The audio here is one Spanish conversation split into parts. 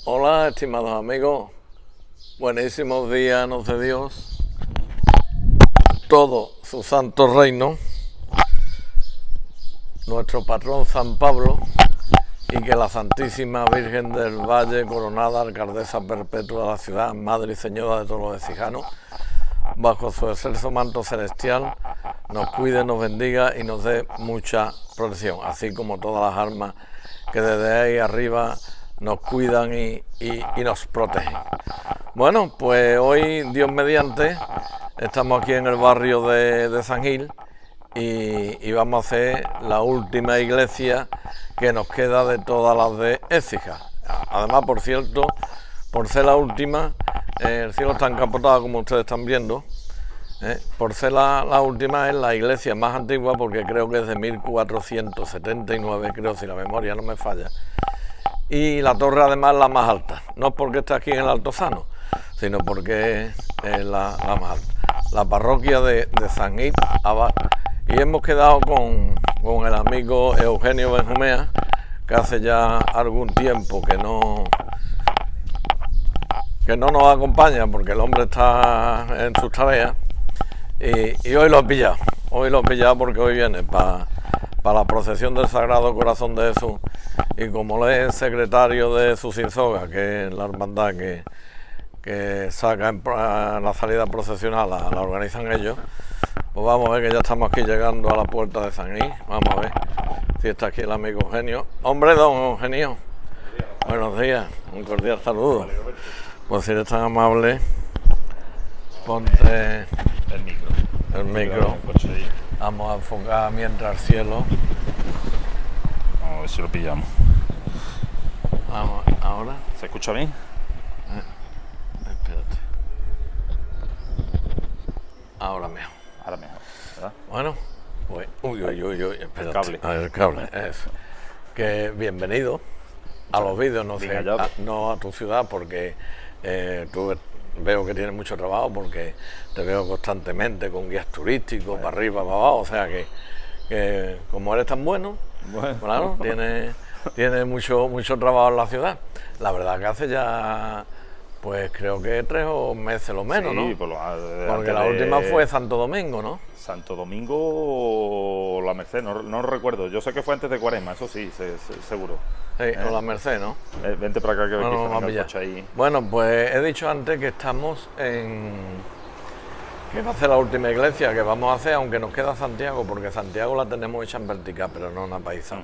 Hola, estimados amigos, buenísimos días nos de Dios, todo su santo reino, nuestro patrón San Pablo, y que la Santísima Virgen del Valle, coronada alcaldesa perpetua de la ciudad, madre y señora de todos los exijanos, bajo su excelso manto celestial, nos cuide, nos bendiga y nos dé mucha protección, así como todas las almas que desde ahí arriba nos cuidan y nos protegen. Bueno, pues hoy, Dios mediante, estamos aquí en el barrio de San Gil y vamos a hacer la última iglesia que nos queda de todas las de Écija. Además, por cierto, por ser la última, el cielo está encapotado como ustedes están viendo. Por ser la última, es la iglesia más antigua porque creo que es de 1479, creo, si la memoria no me falla. Y la torre además la más alta, no es porque esté aquí en el Altozano, sino porque es la más alta. La parroquia de San Gil Abad. Y hemos quedado con el amigo Eugenio Benjumea, que hace ya algún tiempo que no nos acompaña porque el hombre está en sus tareas. Y hoy lo he pillado, porque hoy viene para la procesión del Sagrado Corazón de Jesús, y como él es secretario de su Sinsoga, que es la hermandad que saca la salida procesional, la organizan ellos, pues vamos a ver que ya estamos aquí llegando a la puerta de San Gil. Vamos a ver si está aquí el amigo Eugenio. Hombre, don Eugenio, buenos días, un cordial saludo. Pues si eres tan amable, ponte el micro. Vamos a enfocar mientras el cielo. Vamos a ver si lo pillamos. Vamos, ahora. ¿Se escucha bien? Espérate. Ahora mejor. Ahora mejor, ¿verdad? Bueno, pues. Uy, espérate. El El cable, eso. Que bienvenido a los vídeos, no sé, no a tu ciudad, porque tú veo que tienes mucho trabajo, porque te veo constantemente con guías turísticos, para arriba, para abajo, o sea que como eres tan bueno, claro, tiene mucho trabajo en la ciudad. La verdad que hace ya, pues creo que 3 meses lo menos, sí, ¿no? Porque la última fue Santo Domingo, ¿no? Santo Domingo o la Merced, no recuerdo. Yo sé que fue antes de Cuaresma, eso sí, seguro. Sí, o la Merced, ¿no? Vente para acá que no, venga el coche ahí. Bueno, pues he dicho antes que estamos que va a ser la última iglesia que vamos a hacer, aunque nos queda Santiago, porque Santiago la tenemos hecha en vertical, pero no en apaisado.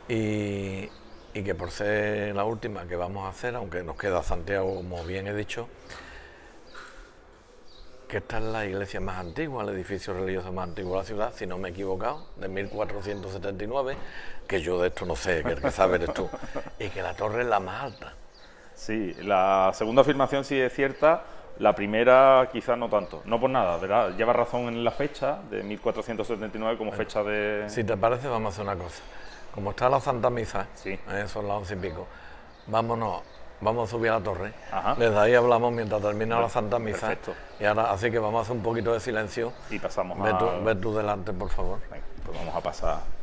Y que por ser la última que vamos a hacer, aunque nos queda Santiago, como bien he dicho, que esta es la iglesia más antigua, el edificio religioso más antiguo de la ciudad, si no me he equivocado, de 1479, que yo de esto no sé, que el que sabe eres tú, y que la torre es la más alta. Sí, la segunda afirmación sí es cierta, la primera quizás no tanto, no por nada, ¿verdad? Lleva razón en la fecha de 1479 como fecha de... Si te parece, vamos a hacer una cosa. Como está la Santa Misa, sí, son las 11 y pico, vamos a subir a la torre. Ajá. Desde ahí hablamos mientras termina la Santa Misa. Perfecto. Y ahora, así que vamos a hacer un poquito de silencio. Y pasamos Ve tú delante, por favor. Venga, pues vamos a pasar.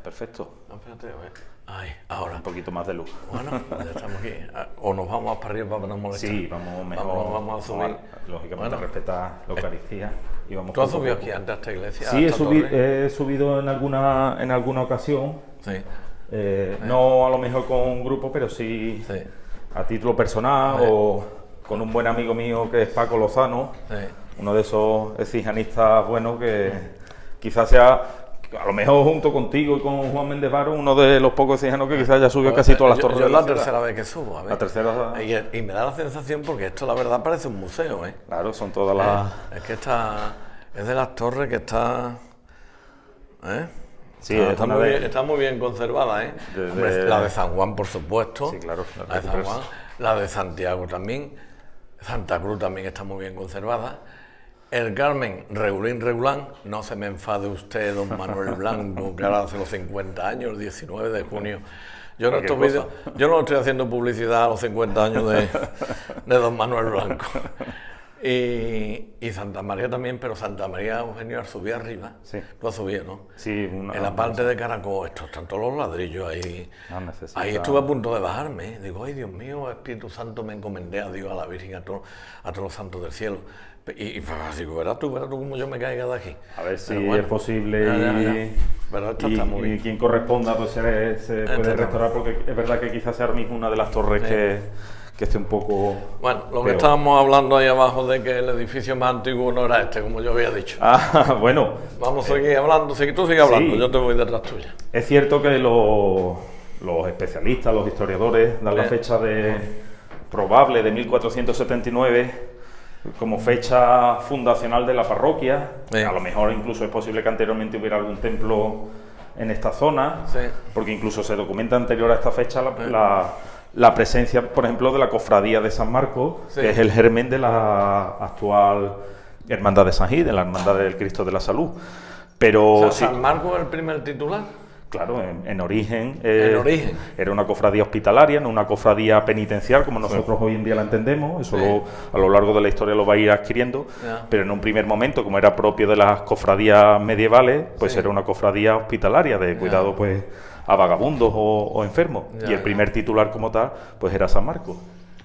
Perfecto. No, espérate, a ver. Ay, ahora. Un poquito más de luz. Bueno, ya estamos aquí. O nos vamos más para arriba para no molestar. Sí, vamos mejor. Vamos a subir. Lógicamente, respetar la Eucaristía. Y vamos. ¿Tú has subido aquí antes a esta iglesia? Sí, he subido en alguna ocasión. Sí. No a lo mejor con un grupo, pero sí, a título personal o... con un buen amigo mío que es Paco Lozano, Sí. uno de esos exijanistas buenos que quizás sea, a lo mejor junto contigo y con Juan Méndez Varo, uno de los pocos exijanos que quizás ya subió casi todas las torres Yo de es la la ciudad. tercera vez que subo, a ver. La tercera, Y me da la sensación, porque esto la verdad parece un museo, ¿eh? claro, son todas las... Es que es de las torres que está... ¿eh? Sí, es una de- está muy bien conservada, ¿eh? De- Hombre, la de San Juan, por supuesto. Sí, claro, La de San Juan. La de Santiago también. Santa Cruz también está muy bien conservada. El Carmen, regulín, no se me enfade usted, don Manuel Blanco, que ahora hace los 50 años, el 19 de junio. Yo no, yo no estoy haciendo publicidad a los 50 años de don Manuel Blanco. Y Santa María también, pero Santa María, Eugenio, al subir arriba, Sí. tú has subido, ¿no? Sí, En la parte de Caracol, estos están todos los ladrillos ahí. No necesita- Ahí estuve a punto de bajarme, ¿eh? Digo, ay Dios mío, Espíritu Santo, me encomendé a Dios, a la Virgen, a todos los santos del cielo. Y pues, digo, verás tú cómo yo me caiga de aquí. A ver si Pero bueno, es posible ya. Pero esto está muy y bien. quien corresponda pues se puede está restaurar, porque es verdad que quizás sea ahora mismo una de las torres que esté un poco... Bueno, lo que peor. estábamos hablando ahí abajo de que el edificio más antiguo no era este, como yo había dicho. Ah, bueno, Vamos a seguir hablando, tú sigue hablando, sí. yo te voy detrás tuya. es cierto que los especialistas, los historiadores, dan la fecha probable de 1479 como fecha fundacional de la parroquia. Sí. A lo mejor incluso es posible que anteriormente hubiera algún templo en esta zona, Sí. porque incluso se documenta anterior a esta fecha la presencia, por ejemplo, de la cofradía de San Marcos, Sí. que es el germen de la actual Hermandad de San Gil, de la Hermandad del Cristo de la Salud. Pero O sea, sí, San Marcos es el primer titular. claro, en origen, En origen. era una cofradía hospitalaria, no una cofradía penitencial como nosotros hoy en día la entendemos. Eso Sí. a lo largo de la historia lo va a ir adquiriendo, Ya. pero en un primer momento, como era propio de las cofradías medievales, pues Sí. era una cofradía hospitalaria de cuidado pues a vagabundos o enfermos. Ya, Y el primer titular como tal, pues era San Marcos.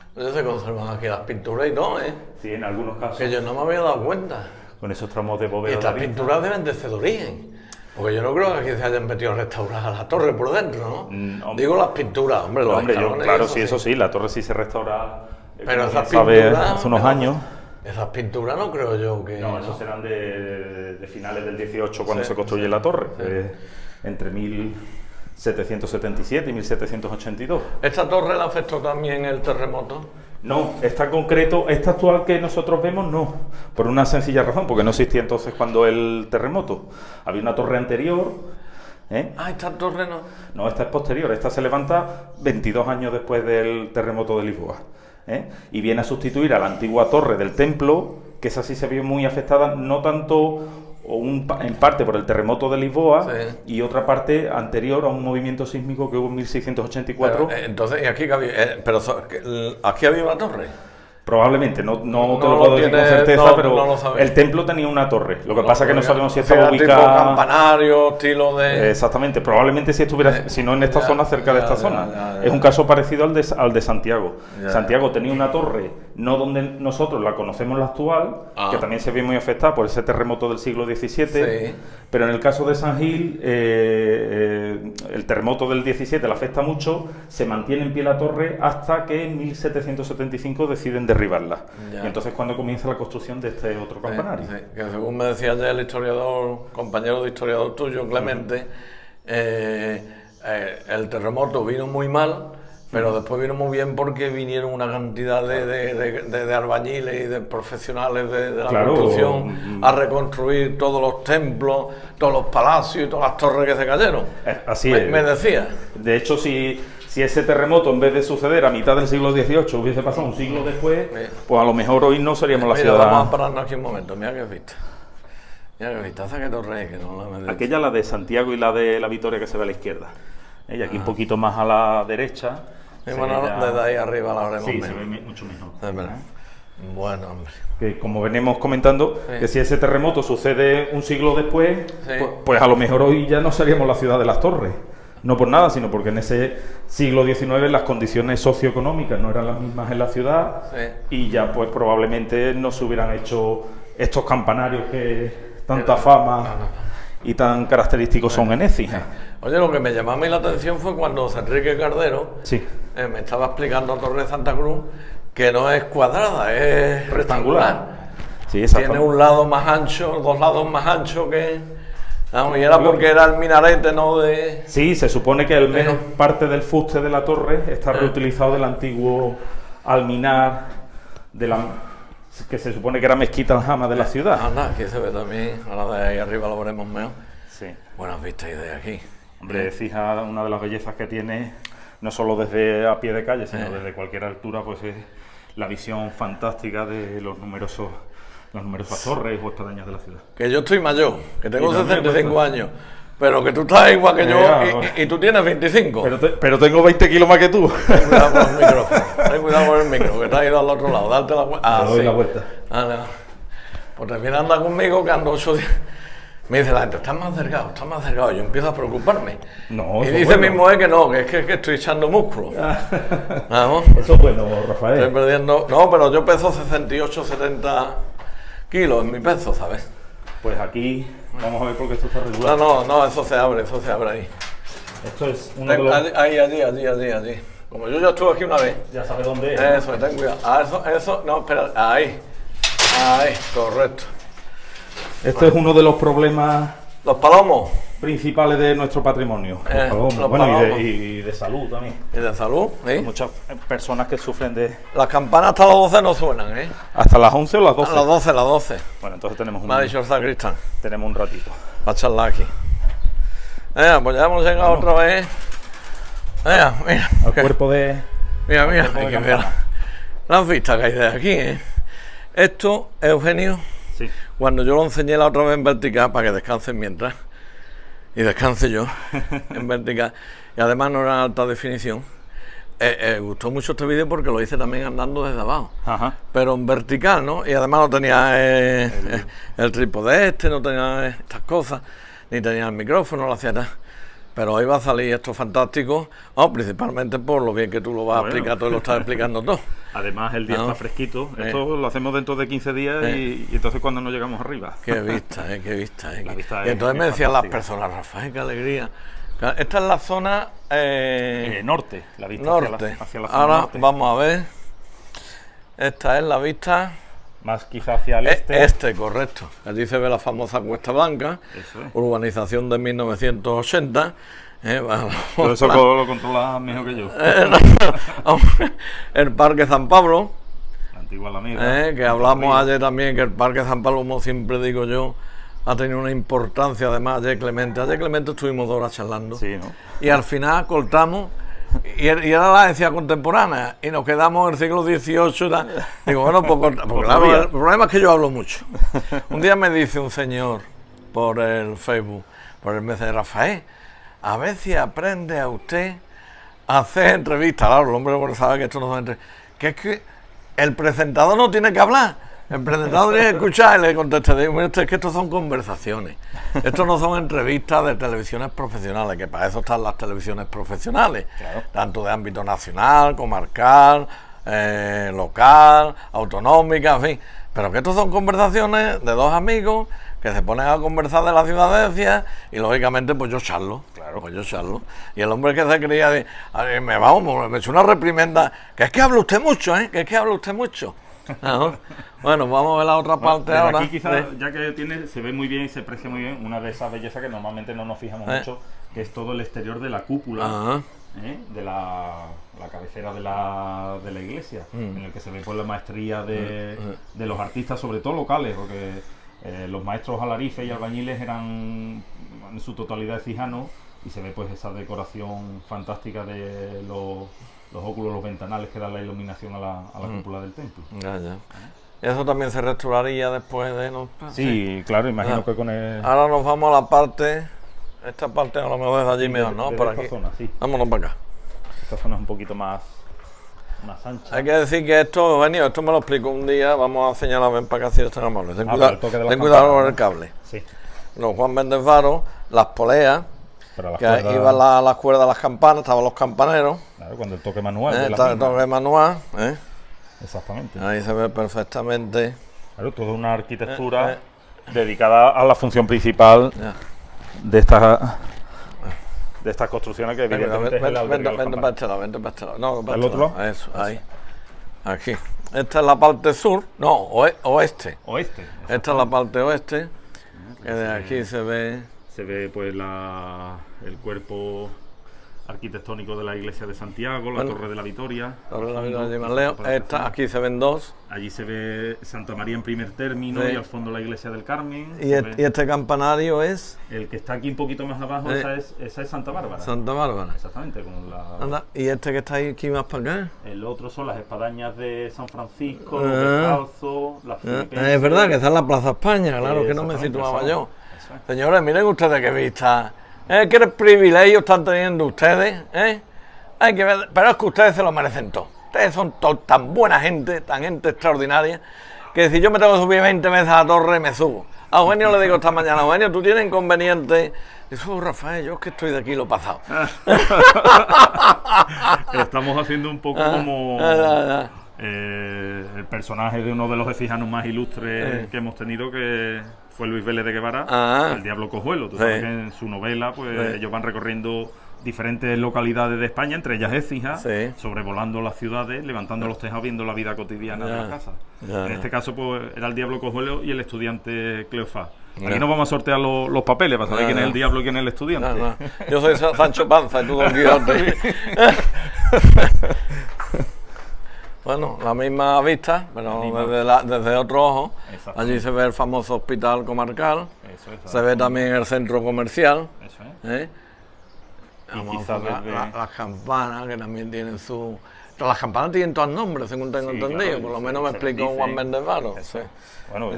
Entonces se conservan aquí las pinturas y todo, ¿eh? Sí, en algunos casos, Que yo no me había dado cuenta. con esos tramos de Y bóveda. estas de arista. pinturas deben de ser de origen. Porque yo no creo que aquí se hayan metido a restaurar la torre por dentro, ¿no? Hombre. Digo las pinturas, hombre, los Hombre, escalones, claro, sí, eso sí, la torre sí se restaura. Pero como esas bien sabe, pinturas... hace unos pero años. Esas pinturas no creo yo que... No, esos serán de finales del 18 cuando Sí, se construye la torre, entre 1777 y 1782. ¿Esta torre la afectó también el terremoto? No, esta concreto, esta actual que nosotros vemos, no, por una sencilla razón, porque no existía entonces cuando el terremoto. Había una torre anterior, ¿eh? Ah, esta torre no... No, esta es posterior, esta se levanta 22 años después del terremoto de Lisboa, ¿eh? Y viene a sustituir a la antigua torre del templo, que esa sí se vio muy afectada, no tanto en parte por el terremoto de Lisboa, Sí. y otra parte anterior a un movimiento sísmico que hubo en 1684. Pero, entonces, ¿y aquí que había, aquí había una torre? Probablemente, no te no lo lo puedo decir con tiene- certeza, no- pero no lo sabemos. el templo tenía una torre. Lo que pasa es que no sabemos si Era estaba tipo ubicada... campanario, estilo de... Exactamente, probablemente si estuviera, si no en esta ya, zona, cerca de esta ya, zona. ya. Es un caso parecido al de Santiago. Ya. Santiago tenía una torre, no donde nosotros la conocemos la actual, Ah. que también se vio muy afectada por ese terremoto del siglo XVII, Sí. pero en el caso de San Gil, el terremoto del XVII la afecta mucho, se mantiene en pie la torre hasta que en 1775 deciden derribarla. Ya. Y entonces cuando comienza la construcción de este otro campanario. Sí, que según me decía ayer el historiador, compañero de historiador tuyo, Clemente, el terremoto vino muy mal, pero después vino muy bien porque vinieron una cantidad de albañiles y de profesionales de la Claro. construcción a reconstruir todos los templos, todos los palacios y todas las torres que se cayeron. Así me, es. me decía. De hecho, si ese terremoto, en vez de suceder a mitad del siglo XVIII, hubiese pasado un siglo después, pues a lo mejor hoy no seríamos la Mira, vamos a ciudad... pararnos aquí un momento, mira que vista. Mira que vista, ¿sabes qué torre es? Que no la me Aquella, la de Santiago y la de la Victoria, que se ve a la izquierda. Y aquí un poquito más a la derecha. Sí, se bueno, ve ya- desde ahí arriba la veremos Sí, se menos. ve mucho mejor. Es verdad. Bueno, hombre. Que como venimos comentando, Sí. que si ese terremoto sucede un siglo después, Sí. pues a lo mejor hoy ya no seríamos la ciudad de las torres. No por nada, sino porque en ese siglo XIX las condiciones socioeconómicas no eran las mismas en la ciudad, Sí. y ya pues probablemente no se hubieran hecho estos campanarios que tanta fama y tan característicos son en Écija. Oye, lo que me llamó a mí la atención fue cuando Enrique Cardero Sí. me estaba explicando Torre de Santa Cruz que no es cuadrada, es rectangular. Sí, Tiene un lado más ancho, 2 lados más anchos que... Vamos, y era porque era el minarete, ¿no? Sí, se supone que al menos parte del fuste de la torre está reutilizado del antiguo alminar que se supone que era Mezquita Aljama de la ciudad. Anda, aquí se ve también, ahora de ahí arriba lo veremos mejor. Sí. Buenas vistas y de aquí. Hombre, Écija, una de las bellezas que tiene, no solo desde a pie de calle, sino desde cualquier altura, pues es la visión fantástica de las numerosas torres o espadañas de la ciudad. Que yo estoy mayor, que tengo 65 años, pero que tú estás igual que yo y tú tienes 25. Pero tengo 20 kilos más que tú. Ten cuidado con el micrófono, ten cuidado con el micro, que te has ido al otro lado, darte la vuelta. Te doy la vuelta. No. Pues te viene a andar conmigo que ando 8 días. Me dice la gente, estás más delgado. Yo empiezo a preocuparme. No, y dice mi mujer que no, que es que estoy echando músculo. Vamos. Eso es bueno, Rafael. Estoy perdiendo. No, pero yo peso 68, 70 kilos en mi peso, ¿sabes? Pues aquí, vamos a ver porque esto está regular. No, eso se abre ahí. Esto es una de los... Allí. Como yo ya estuve aquí una vez. Ya sabes dónde es. Eso, ten cuidado. Eso, no, espera, ahí, correcto. Esto es uno de los problemas Los palomos. principales de nuestro patrimonio. Los palomos. Los Bueno, palomos. y de salud también. ¿Y de salud? ¿Sí? Muchas personas que sufren de... Las campanas hasta las 12 no suenan, ¿eh? ¿Hasta las 11 o las 12? A las 12. Bueno, entonces tenemos Me ha dicho el sacristán. tenemos un ratito. Para charlar aquí. Pues ya hemos llegado otra vez. Mira. Al cuerpo de... Mira, de hay que ver campana. las vistas que hay de aquí, ¿eh? Esto, Eugenio, Sí. cuando yo lo enseñé la otra vez en vertical, para que descansen mientras, y descanse yo, en vertical, y además no era en alta definición, gustó mucho este vídeo porque lo hice también andando desde abajo, Ajá. pero en vertical, ¿no? Y además no tenía el trípode no tenía estas cosas, ni tenía el micrófono, no hacía nada. Pero hoy va a salir esto fantástico, principalmente por lo bien que tú lo vas a explicar todo y lo estás explicando todo. Además, el día está fresquito. Esto lo hacemos dentro de 15 días y entonces cuando nos llegamos arriba. Qué vista, qué vista. La vista y entonces me decían las fantástica. personas, Rafael, qué alegría. Esta es la zona Norte, la vista norte. hacia la zona Ahora norte. vamos a ver. Esta es la vista Más quizá hacia el este. correcto. Allí se ve la famosa Cuesta Blanca, Eso es. urbanización de 1980. Todo eso lo controla mejor que yo. El Parque San Pablo. La antigua Alameda. Que hablamos ayer también, que el Parque San Pablo, como siempre digo yo, ha tenido una importancia. Además, ayer Clemente estuvimos 2 horas charlando. Sí, ¿no? Y al final cortamos, y era la herencia contemporánea, y nos quedamos en el siglo XVIII. Y tal. Digo, bueno, pues porque claro, el problema es que yo hablo mucho. Un día me dice un señor por el Facebook, por el mes de Rafael, a ver si aprende a usted a hacer entrevistas. Claro, el hombre porque sabe que esto no son entrevistas. Que es que el presentador no tiene que hablar. El presentador tiene que escuchar y le contesta. Digo, mira, es que estos son conversaciones. Estos no son entrevistas de televisiones profesionales, que para eso están las televisiones profesionales. Claro. Tanto de ámbito nacional, comarcal, local, autonómica, en fin. Pero que estos son conversaciones de 2 amigos que se ponen a conversar de la ciudadencia y lógicamente pues yo charlo. Claro. Pues yo charlo. Y el hombre que se creía me echó una reprimenda, que es que habla usted mucho, que es que habla usted mucho. ¿No? Bueno, vamos a ver la otra parte ahora. Aquí quizás, ya que se ve muy bien y se aprecia muy bien, una de esas bellezas que normalmente no nos fijamos mucho, que es todo el exterior de la cúpula, de la cabecera de la iglesia, en el que se ve pues la maestría de los artistas, sobre todo locales, porque los maestros alarife y albañiles eran en su totalidad cijanos, y se ve pues esa decoración fantástica de los óculos, los ventanales que dan la iluminación a la cúpula del templo. Ya. Eso también se restauraría después de... ¿no? Sí, claro, imagino que con el... Ahora nos vamos a la parte... Esta parte a lo mejor es allí mejor, ¿no? Por aquí. Zona, sí. Vámonos para acá. Esta zona es un poquito más ancha. Hay que decir que esto me lo explicó un día. Vamos a señalar, ven para acá si están amables. Ten cuidado con el cable. Sí. Los Juan Méndez Varo, las poleas, que iban las cuerdas de las campanas, estaban los campaneros. Claro, cuando el toque manual. Está el toque manual. Exactamente. Ahí se ve perfectamente. Claro, toda una arquitectura dedicada a la función principal de estas construcciones, que evidentemente es el albergue de los campaneros. Vente para este lado. No, ¿El otro lado? Eso, ahí. aquí. Esta es la parte sur, no, oeste. Oeste. Esta es la parte oeste, que de aquí se ve... Se ve pues el cuerpo arquitectónico de la iglesia de Santiago, la Torre de la Victoria. Torre de la Victoria de Manleo. Esta, aquí se ven dos. Allí se ve Santa María en primer término, Sí. y al fondo la iglesia del Carmen. Y este campanario es El que está aquí un poquito más abajo, esa es Santa Bárbara. Santa Bárbara. Exactamente, con la... Anda, y este que está aquí más para acá. El otro son las espadañas de San Francisco, Ah. Descalzo, las filipenses. Es verdad que está en la Plaza España, claro, que no me Exactamente, situaba eso. yo. Eso es. Señores, miren ustedes qué vista. ¿Qué privilegios están teniendo ustedes? Hay que ver, pero es que ustedes se lo merecen todo. Ustedes son tan buena gente, tan gente extraordinaria, que si yo me tengo que subir 20 veces a la torre, me subo. A Eugenio le digo esta mañana, Eugenio, ¿tú tienes inconveniente? Dice, Rafael, yo es que estoy de aquí lo pasado. Estamos haciendo un poco como el personaje de uno de los écijanos más ilustres que hemos tenido, que fue Luis Vélez de Guevara, el Diablo Cojuelo. Tú sabes que en su novela pues ellos van recorriendo diferentes localidades de España, entre ellas Écija, sobrevolando las ciudades, levantando los tejados, viendo la vida cotidiana de las casas. En este caso pues era el Diablo Cojuelo y el estudiante Cleofás. Aquí no vamos a sortear los papeles para saber quién es el diablo y quién es el estudiante. Yo soy Sancho Panza y tú Don Quijote. Bueno, la misma vista, pero desde otro ojo. Allí se ve el famoso hospital comarcal, se ve también el centro comercial. Y quizás las campanas, que también tienen su... Las campanas tienen todos nombres, según tengo entendido, claro, por lo menos me explicó Juan Méndez Varo. Bueno,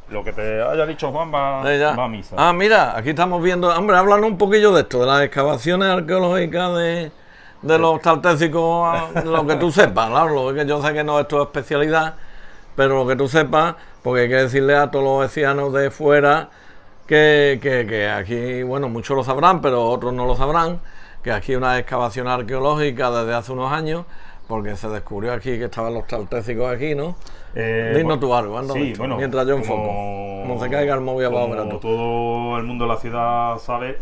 lo que te haya dicho Juan va a misa. Ah, mira, aquí estamos viendo... Hombre, háblanos un poquillo de esto, de las excavaciones arqueológicas de los taltésicos, lo que tú sepas, claro, que yo sé que no es tu especialidad, pero lo que tú sepas, porque hay que decirle a todos los vecinos de fuera que aquí, bueno, muchos lo sabrán, pero otros no lo sabrán, que aquí hay una excavación arqueológica desde hace unos años, porque se descubrió aquí que estaban los taltésicos aquí, ¿no? Dinos tú algo, anda, mientras yo enfoco. No se caiga el móvil abajo, como tú. Todo el mundo de la ciudad sabe,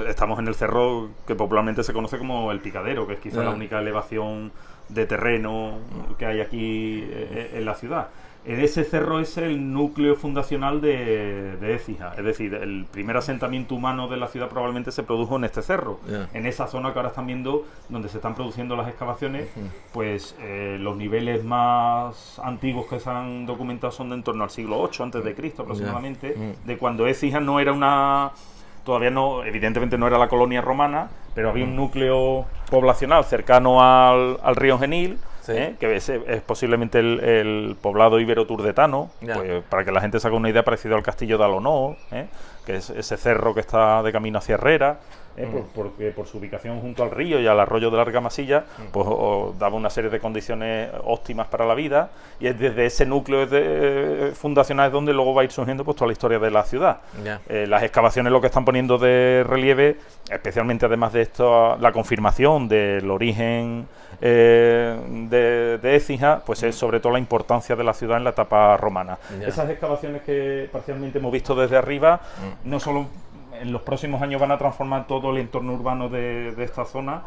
estamos en el cerro que popularmente se conoce como el Picadero, que es quizá la única elevación de terreno que hay aquí en la ciudad. Ese cerro es el núcleo fundacional de Écija, es decir, el primer asentamiento humano de la ciudad probablemente se produjo en este cerro, en esa zona que ahora están viendo donde se están produciendo las excavaciones. Pues los niveles más antiguos que se han documentado son de en torno al siglo VIII antes de Cristo aproximadamente, de cuando Écija no era todavía no, evidentemente no era la colonia romana, pero había un núcleo poblacional cercano al río Genil. Que es posiblemente el poblado ibero-turdetano, pues, para que la gente se haga una idea, parecido al castillo de Alonó, que es ese cerro que está de camino hacia Herrera, porque por su ubicación junto al río y al arroyo de la Argamasilla, pues daba una serie de condiciones óptimas para la vida, y es desde ese núcleo fundacional donde luego va a ir surgiendo pues toda la historia de la ciudad. Las excavaciones lo que están poniendo de relieve, especialmente además de esto, la confirmación del origen de Écija, pues es sobre todo la importancia de la ciudad en la etapa romana. Esas excavaciones que parcialmente hemos visto desde arriba, no solo en los próximos años van a transformar todo el entorno urbano de esta zona,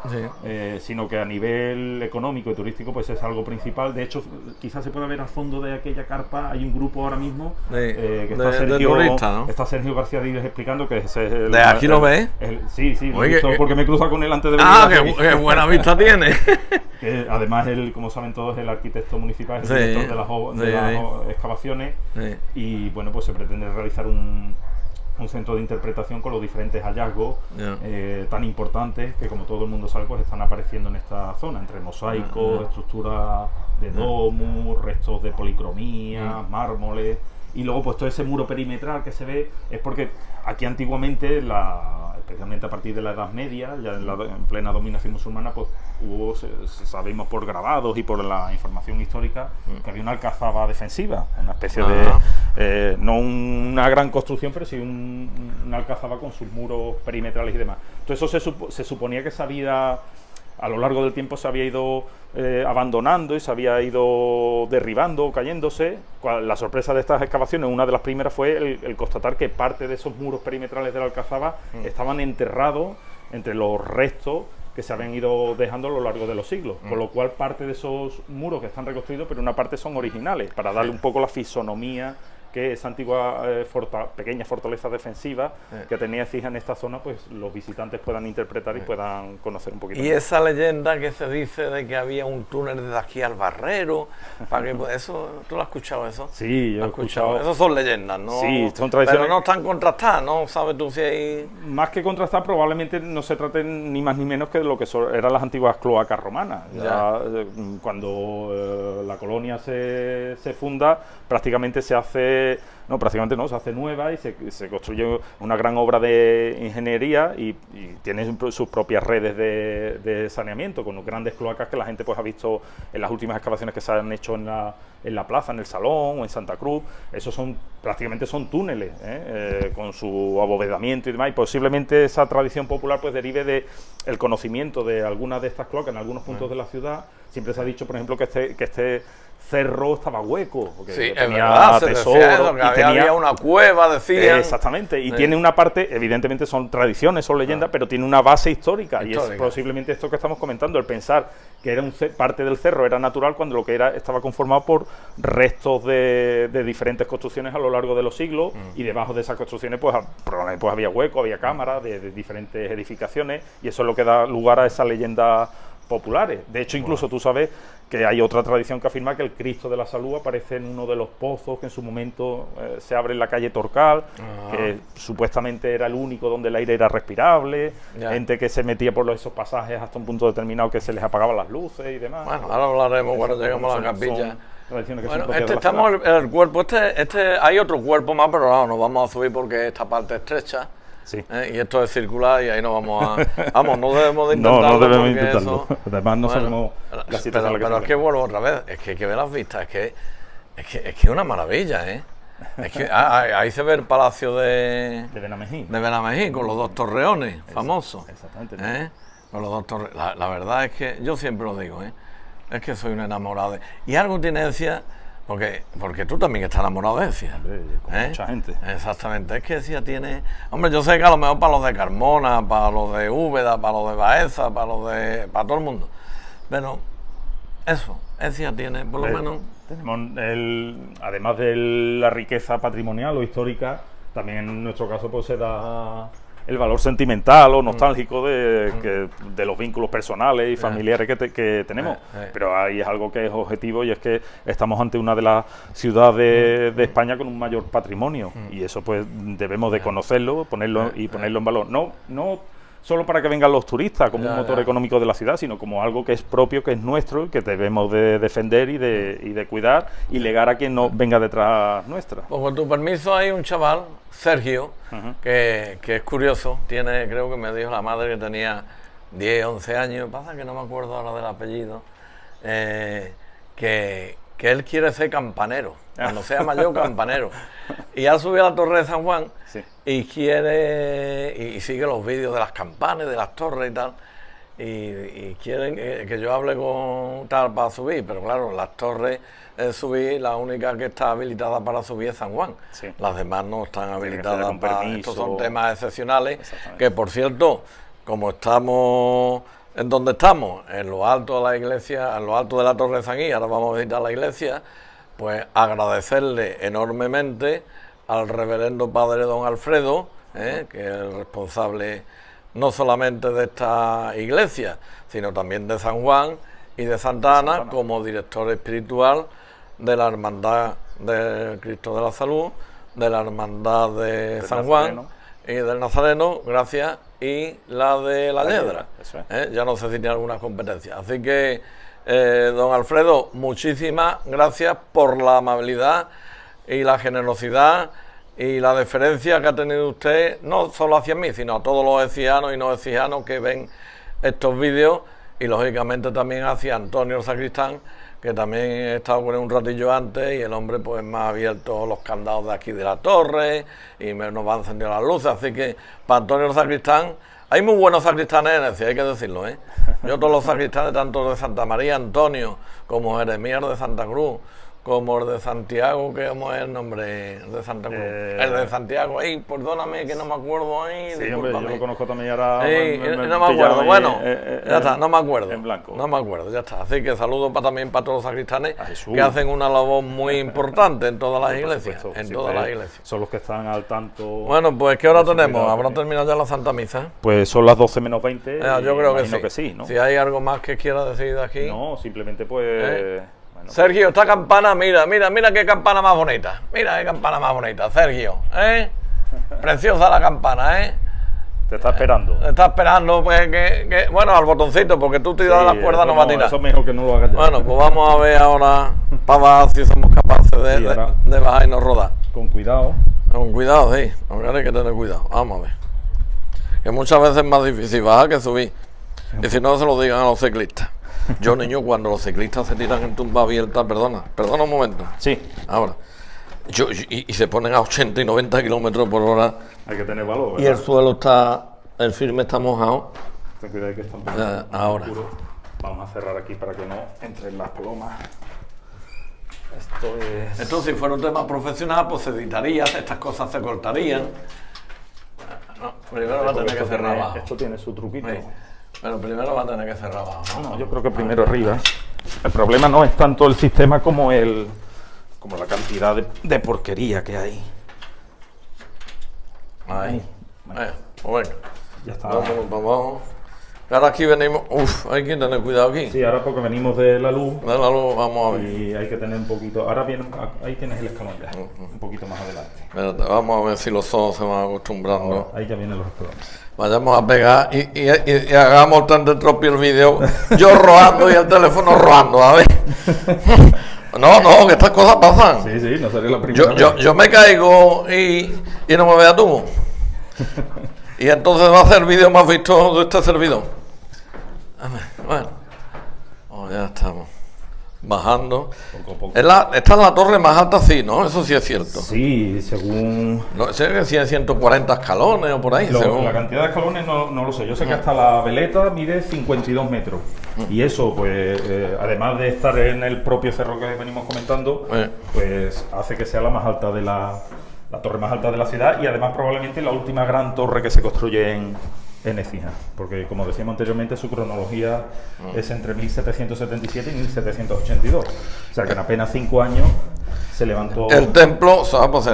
sino que a nivel económico y turístico pues es algo principal. De hecho, quizás se pueda ver al fondo de aquella carpa, hay un grupo ahora mismo que está Sergio, turista, ¿no? Está Sergio García Díaz explicando que ese es ¿De aquí lo ves? Sí, lo he visto porque me he cruzado con él antes de venir. Ah, qué buena vista tiene. Que además él, como saben todos, es el arquitecto municipal, es el director de las excavaciones, y bueno, pues se pretende realizar un centro de interpretación con los diferentes hallazgos tan importantes que, como todo el mundo sabe, pues están apareciendo en esta zona, entre mosaicos, estructuras de domus, restos de policromía, mármoles, y luego pues todo ese muro perimetral que se ve es porque aquí antiguamente, especialmente a partir de la Edad Media, ya en plena dominación musulmana, pues sabemos por grabados y por la información histórica que había una alcazaba defensiva, una especie de, no una gran construcción, pero sí una alcazaba con sus muros perimetrales y demás. Entonces eso se suponía que a lo largo del tiempo se había ido abandonando y se había ido derribando, cayéndose. La sorpresa de estas excavaciones, una de las primeras, fue el constatar que parte de esos muros perimetrales de la alcazaba estaban enterrados entre los restos que se habían ido dejando a lo largo de los siglos, con lo cual parte de esos muros que están reconstruidos, pero una parte son originales, para darle un poco la fisonomía que esa antigua pequeña fortaleza defensiva que tenía Écija en esta zona, pues los visitantes puedan interpretar y puedan conocer un poquito. Y esa leyenda que se dice de que había un túnel desde aquí al Barrero, para que, eso, ¿tú lo has escuchado eso? Sí, yo he escuchado. Esas son leyendas, ¿no? Sí, son tradiciones. Pero no están contrastadas, ¿no? ¿Sabes tú si hay...? Más que contrastar, probablemente no se trate ni más ni menos que de lo que eran las antiguas cloacas romanas. Ya, cuando la colonia se funda, prácticamente se hace... No, prácticamente no, se hace nueva y se construye una gran obra de ingeniería y tiene sus propias redes de saneamiento, con grandes cloacas que la gente pues ha visto en las últimas excavaciones que se han hecho en la plaza, en el Salón o en Santa Cruz. Esos prácticamente son túneles, con su abovedamiento y demás, y posiblemente esa tradición popular pues derive del conocimiento de algunas de estas cloacas en algunos puntos de la ciudad. Siempre se ha dicho, por ejemplo, que este cerro estaba hueco, porque sí, tenía tesoro, había una cueva, decían. Exactamente, y tiene una parte, evidentemente son tradiciones, son leyendas, pero tiene una base histórica, y es posiblemente esto que estamos comentando, el pensar que era parte del cerro era natural cuando lo que era estaba conformado por restos de diferentes construcciones a lo largo de los siglos, y debajo de esas construcciones pues probablemente pues había huecos, había cámaras de diferentes edificaciones, y eso es lo que da lugar a esa leyenda populares. De hecho, incluso tú sabes que hay otra tradición que afirma que el Cristo de la Salud aparece en uno de los pozos que en su momento se abre en la calle Torcal, que supuestamente era el único donde el aire era respirable, gente que se metía por esos pasajes hasta un punto determinado que se les apagaban las luces y demás. Bueno, ahora hablaremos cuando lleguemos a la capilla. Tradiciones que bueno, son estamos el cuerpo, hay otro cuerpo más, pero no, nos vamos a subir porque esta parte es estrecha. Sí. Y esto es circular y ahí no vamos a... Vamos, no debemos de intentarlo. No debemos intentarlo. Además no sabemos la situación. Pero es que vuelvo otra vez, es que hay que ver las vistas, es que una maravilla, ¿eh? Es que ahí se ve el palacio de Benamejí, con los dos torreones famosos. Exactamente. Con los dos torreones. La verdad es que, yo siempre lo digo, es que soy un enamorado. Y algo tiene Écija, porque tú también estás enamorado de Écija. Mucha gente. Exactamente, es que Écija tiene... Hombre, yo sé que a lo mejor para los de Carmona, para los de Úbeda, para los de Baeza, para todo el mundo. Pero eso, Écija tiene, por lo menos... Tenemos además de la riqueza patrimonial o histórica, también en nuestro caso pues se da el valor sentimental o nostálgico de los vínculos personales y familiares que tenemos. Pero ahí es algo que es objetivo, y es que estamos ante una de las ciudades de España con un mayor patrimonio, y eso pues debemos de conocerlo, ponerlo en valor. No solo para que vengan los turistas como un motor económico de la ciudad, sino como algo que es propio, que es nuestro, y que debemos de defender y de cuidar y legar a quien no venga detrás nuestra. Pues con tu permiso, hay un chaval, Sergio, que es curioso, creo que me dijo la madre que tenía 10, 11 años, pasa que no me acuerdo ahora del apellido, que él quiere ser campanero, cuando sea mayor campanero, y ha subido a la Torre de San Juan, y sigue los vídeos de las campanas, de las torres y tal, y quieren que yo hable con tal para subir, pero claro, las torres subir, la única que está habilitada para subir es San Juan, las demás no están habilitadas para... Estos son temas excepcionales, que por cierto, como estamos en donde estamos, en lo alto de la iglesia, en lo alto de la Torre de San Gui, ahora vamos a visitar la iglesia, pues agradecerle enormemente al reverendo padre don Alfredo, que es el responsable no solamente de esta iglesia, sino también de San Juan y de Santa Ana, como director espiritual de la Hermandad del Cristo de la Salud, de la Hermandad de San Juan y del Nazareno, gracias, y la de la Yedra. Ya no sé si tiene alguna competencia. Así que, don Alfredo, muchísimas gracias por la amabilidad y la generosidad y la deferencia que ha tenido usted, no solo hacia mí, sino a todos los écijanos y no écijanos que ven estos vídeos, y lógicamente también hacia Antonio el sacristán, que también he estado con él un ratillo antes, y el hombre pues me ha abierto los candados de aquí de la torre y nos va a encender las luces. Así que para Antonio el sacristán, hay muy buenos sacristanes en Écija, hay que decirlo, Yo todos los sacristanes, tanto de Santa María Antonio como Jeremías de Santa Cruz, como el de Santiago, que ¿cómo es el nombre de Santa Cruz? El de Santiago, perdóname que no me acuerdo ahí. Sí, hombre, yo lo conozco también ahora. No me acuerdo, bueno, ya está, no me acuerdo. En blanco. No me acuerdo, ya está. Así que saludo también para todos los sacristanes que hacen una labor muy importante en todas las iglesias. En todas las iglesias. Son los que están al tanto. Bueno, pues ¿qué hora tenemos? ¿Habrá terminado ya la Santa Misa? Pues son las 12 menos 20. Yo creo que sí, ¿no? Si hay algo más que quiera decir de aquí. No, simplemente pues. Bueno, Sergio, esta campana, mira qué campana más bonita. Mira qué campana más bonita, Sergio, Preciosa la campana, Te está esperando. Te está esperando, pues, bueno, al botoncito, porque tú tiras las cuerdas no va a tirar. Eso es mejor que no lo hagas ya. Bueno, pues vamos a ver ahora, para ver si somos capaces de bajar y no rodar. Con cuidado. Con cuidado, sí, aunque hay que tener cuidado. Vamos a ver. Que muchas veces es más difícil bajar que subir. Y si no, se lo digan a los ciclistas. Yo, niño, cuando los ciclistas se tiran en tumba abierta, perdona un momento. Sí. Ahora, y se ponen a 80 y 90 kilómetros por hora. Hay que tener valor, ¿verdad? Y el suelo el firme está mojado. Ten cuidado que está un poco ahora. oscuro. Vamos a cerrar aquí para que no entren las palomas. Esto si fuera un tema profesional, pues se editaría, estas cosas se cortarían. No, primero va a tener que cerrar abajo. Esto tiene su truquito. Sí. Pero primero va a tener que cerrar abajo. No, yo creo que primero arriba. El problema no es tanto el sistema como la cantidad de porquería que hay. Ahí. Pues bueno. Ya está. Vamos para abajo. Ahora aquí venimos. Hay que tener cuidado aquí. Sí, ahora porque venimos de la luz. De la luz, vamos a ver. Y hay que tener un poquito. Ahora viene. Ahí tienes el escalón ya. Un poquito más adelante. Espérate, vamos a ver si los ojos se van acostumbrando. Ahí ya vienen los escalones. Vayamos a pegar y hagamos tan de tropio el vídeo. Yo roando y el teléfono roando, a ver. No, que estas cosas pasan. Sí, no sería la primera vez. Yo me caigo y no me veas tú. Y entonces va a ser el vídeo más visto de este servidor. Bueno, ya estamos bajando. Poco a poco. Esta es la torre más alta, sí, ¿no? Eso sí es cierto. Sí, según... No sé que tiene 140 escalones o por ahí. La cantidad de escalones no lo sé. Yo sé que hasta la veleta mide 52 metros. Y eso, pues, además de estar en el propio cerro que venimos comentando, pues hace que sea la más alta de la torre más alta de la ciudad y además probablemente la última gran torre que se construye en Écija, porque como decíamos anteriormente su cronología es entre 1777 y 1782, o sea que en apenas 5 años se levantó... El templo, pues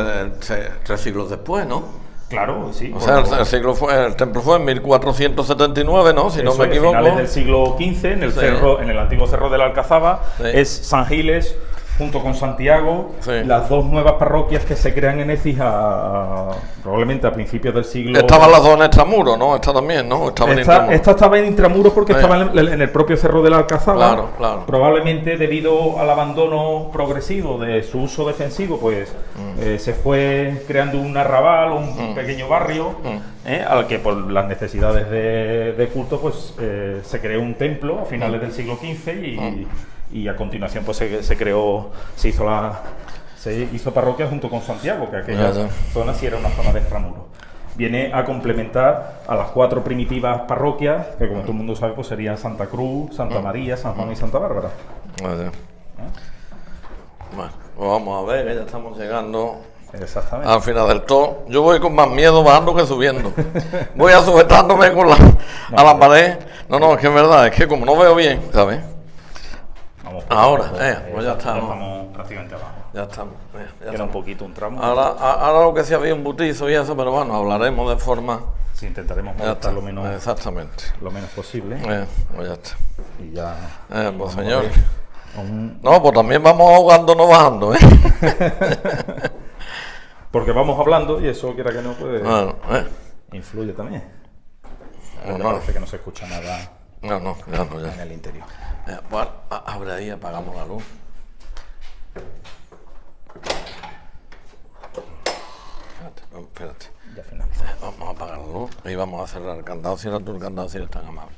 3 siglos después, ¿no? Claro, sí. O sea, el templo fue en 1479, ¿no? Si no me equivoco. Finales del siglo XV, en el cerro, en el antiguo cerro de la Alcazaba, es San Giles, junto con Santiago, las dos nuevas parroquias que se crean en Écija probablemente a principios del siglo... Estaban las dos en Extramuros, ¿no? Esta también, ¿no? Esta estaba en Intramuros porque estaba en el propio cerro de la Alcazaba. Claro. Probablemente debido al abandono progresivo de su uso defensivo, pues se fue creando un arrabal, un pequeño barrio, al que por las necesidades de culto, pues se creó un templo a finales del siglo XV y a continuación pues se hizo parroquia junto con Santiago, que aquella zona sí era una zona de extramuros. Viene a complementar a las 4 primitivas parroquias, que como todo el mundo sabe, pues serían Santa Cruz, Santa María, San Juan y Santa Bárbara. Bueno, pues vamos a ver, que ya estamos llegando Exactamente. al final del todo. Yo voy con más miedo bajando que subiendo. Voy a sujetándome a la pared. No, es que es verdad, es que como no veo bien, ¿sabes? Ahora, pues ya estamos prácticamente abajo. Ya estamos. Queda un poquito un tramo. Ahora lo que sí había un butizo y eso, pero bueno, hablaremos de forma... Sí, intentaremos molestar lo menos posible. Pues ya está. Y ya... pues señor. No, pues también vamos ahogando, no bajando, Porque vamos hablando y eso, quiera que no, pues... Bueno, influye también. No. Parece que no se escucha nada. Ya. En el interior. Pues abre ahí, apagamos la luz. Espérate. Ya finaliza. Vamos a apagar la luz y vamos a cerrar el candado. Cierra tú el candado si eres tan amable.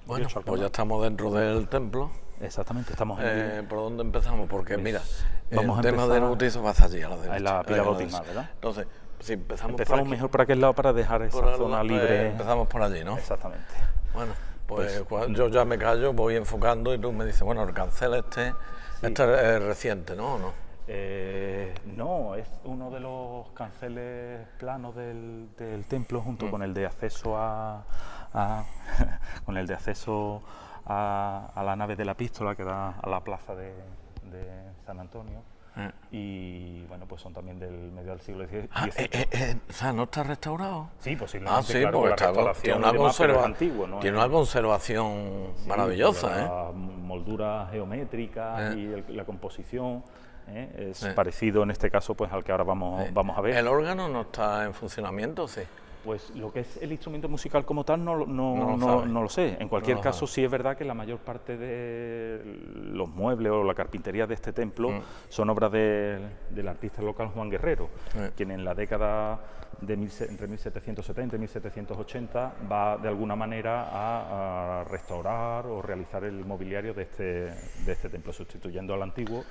Bueno, pues ya estamos dentro del templo. Exactamente, estamos ¿Por dónde empezamos? Porque pues mira, vamos el a tema empezar del bautizo va hacia allí, a la derecha. en la pila bautismal, ¿verdad? Entonces, si empezamos Empezamos por aquí, mejor por aquel lado para dejar esa por el zona lado, libre. empezamos por allí, ¿no? Exactamente. Bueno, pues yo ya me callo, voy enfocando y tú me dices, bueno, el cancel este es reciente, ¿no? ¿O no? No, es uno de los canceles planos del templo, junto con el de acceso con el de acceso a la nave de la Epístola, que da a la plaza de San Antonio. Y bueno, pues son también del medio del siglo XVII. O sea, ¿no está restaurado? Sí, posiblemente. Sí, claro, porque la restauración tiene y demás, pero es antiguo, ¿no? Tiene una conservación maravillosa, La moldura geométrica y la composición es Sí. parecido en este caso pues al que ahora vamos a ver. ¿El órgano no está en funcionamiento? Sí. Pues lo que es el instrumento musical como tal no sabes. lo sé. En cualquier No lo caso sabes. sí es verdad que la mayor parte de los muebles o la carpintería de este templo son obras del artista local Juan Guerrero, quien en la década entre 1770 y 1780 va de alguna manera a restaurar o realizar el mobiliario de este templo, sustituyendo al antiguo.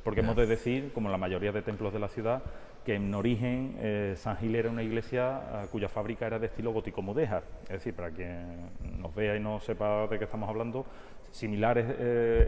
Porque hemos de decir, como en la mayoría de templos de la ciudad, que en origen San Gil era una iglesia cuya fábrica era de estilo gótico mudéjar. Es decir, para quien nos vea y no sepa de qué estamos hablando, similares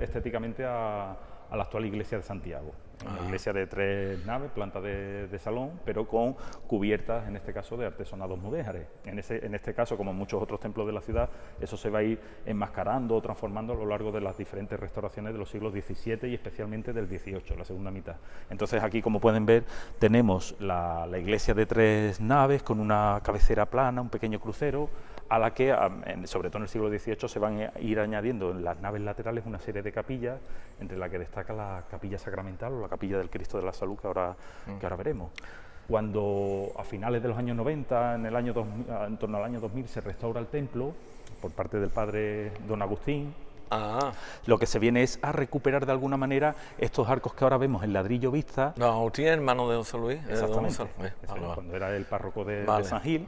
estéticamente a la actual iglesia de Santiago. Una iglesia de 3 naves, planta de salón, pero con cubiertas, en este caso, de artesonados mudéjares. En este caso, como en muchos otros templos de la ciudad, eso se va a ir enmascarando o transformando a lo largo de las diferentes restauraciones de los siglos XVII y especialmente del XVIII, la segunda mitad. Entonces aquí, como pueden ver, tenemos la iglesia de 3 naves con una cabecera plana, un pequeño crucero, a la que, sobre todo en el siglo XVIII, se van a ir añadiendo en las naves laterales una serie de capillas, entre las que destaca la capilla sacramental o la capilla del Cristo de la Salud, que ahora veremos. Cuando a finales de los años 90, en torno al año 2000, se restaura el templo por parte del padre don Agustín, lo que se viene es a recuperar de alguna manera estos arcos que ahora vemos en ladrillo vista. Don Agustín, hermano de José Luis. Exactamente, cuando era el párroco de San Gil.